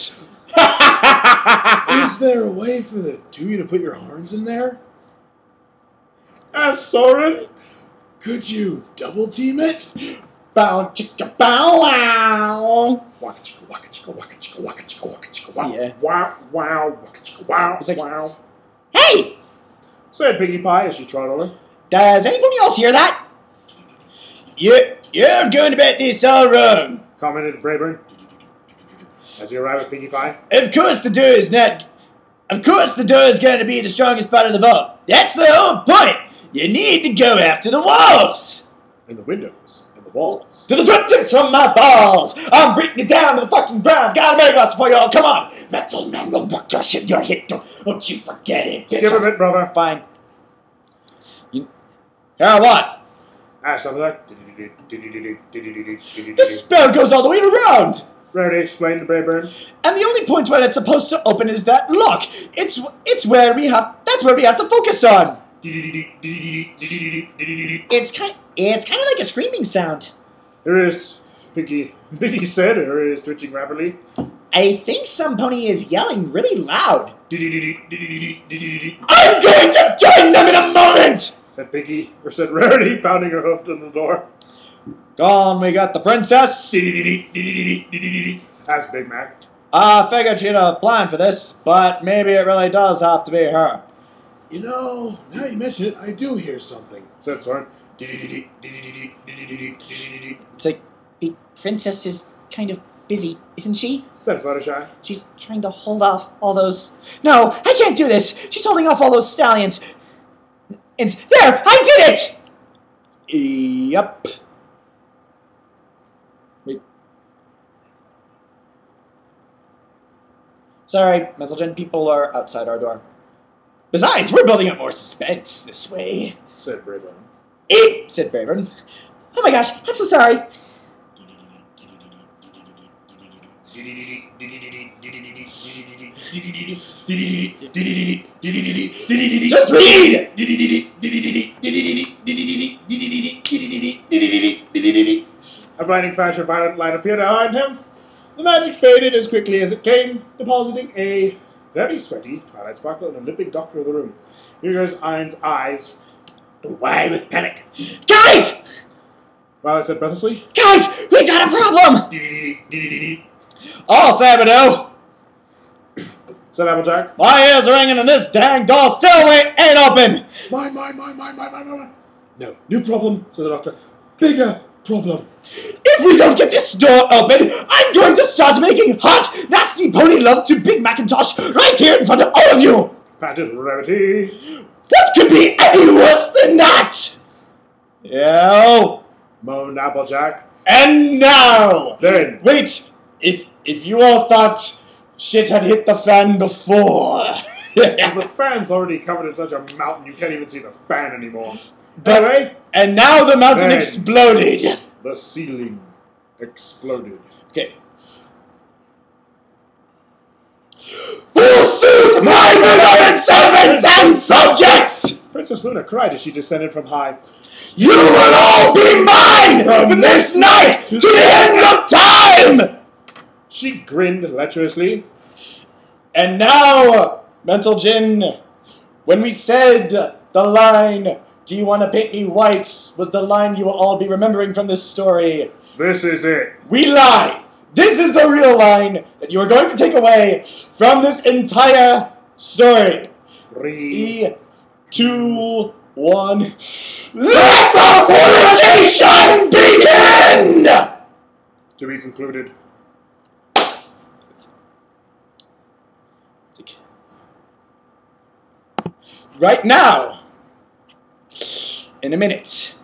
Is there a way for the two of you to put your horns in there? Soarin, could you double team it? Bow chicka bow wow! Waka chicka waka chicka waka chicka waka chicka waka chicka wow. Yeah. Wow wow waka chicka wow. It's like- wow. Hey! Said Pinkie Pie as she trotted over. Does anybody else hear that? You're going about this all wrong. Commented Braeburn. As he arrived at Pinkie Pie. Of course the door is not... Of course the door is going to be the strongest part of the vault. That's the whole point. You need to go after the walls. And the windows. And the walls. To the drip tips from my balls. I'm breaking it down to the fucking ground. Got a Mary Buster for y'all. Come on. Metal man will rock your shit. Your hit. Don't you forget it. Bitch. Skip a bit, brother. Fine. Here, what? Something like. This spell goes all the way around. Rarity explained to Braeburn. And the only point where it's supposed to open is that lock. It's where we have. That's where we have to focus on. It's kind of like a screaming sound. Here is Pinkie. Pinkie said, her is twitching rapidly. I think some pony is yelling really loud. I'm going to join them in a moment. Said Pinkie, or said Rarity, pounding her hoof on the door. Gone, we got the princess. Asked Big Mac. I figured she'd have planned for this, but maybe it really does have to be her. You know, now you mention it, I do hear something. Said Soarin. It's like the princess is kind of busy, isn't she? Said Fluttershy. She's trying to hold off all those... No, I can't do this! She's holding off all those stallions. And there! I did it! Yep. Wait. Sorry, Mental Gen people are outside our door. Besides, we're building up more suspense this way. Said Braeburn. Eep, said Braeburn. Oh my gosh, I'm so sorry. Just read! A blinding flash of violet light appeared behind him. The magic faded as quickly as it came, depositing a very sweaty Twilight Sparkle in a limping doctor of the room. Here goes Iron's eyes wide with panic. Guys! Violet said breathlessly. Guys, we got a problem! All Sabado! Said Applejack. My ears are ringing and this dang door still ain't open! Mine. No, new problem, said the doctor. Bigger problem. If we don't get this door open, I'm going to start making hot, nasty pony love to Big Macintosh right here in front of all of you! Panted Rarity. What could be any worse than that? Yo! Moaned Applejack. And now! Then. Wait! If you all thought shit had hit the fan before... The fan's already covered in such a mountain you can't even see the fan anymore. But, Anyway, and now the mountain Then. exploded! the ceiling exploded. Okay. Forsooth, my beloved servants and subjects! Princess Luna cried as she descended from high. You will all be mine from this night to the end of time! She grinned lecherously. And now, Mental Jinn, when we said the line, "Do you want to paint me white?" was the line you will all be remembering from this story. This is it. We lied! This is the real line that you are going to take away from this entire story. 3. 2, 1. Let the fornication begin! To be concluded. Right now. In a minute.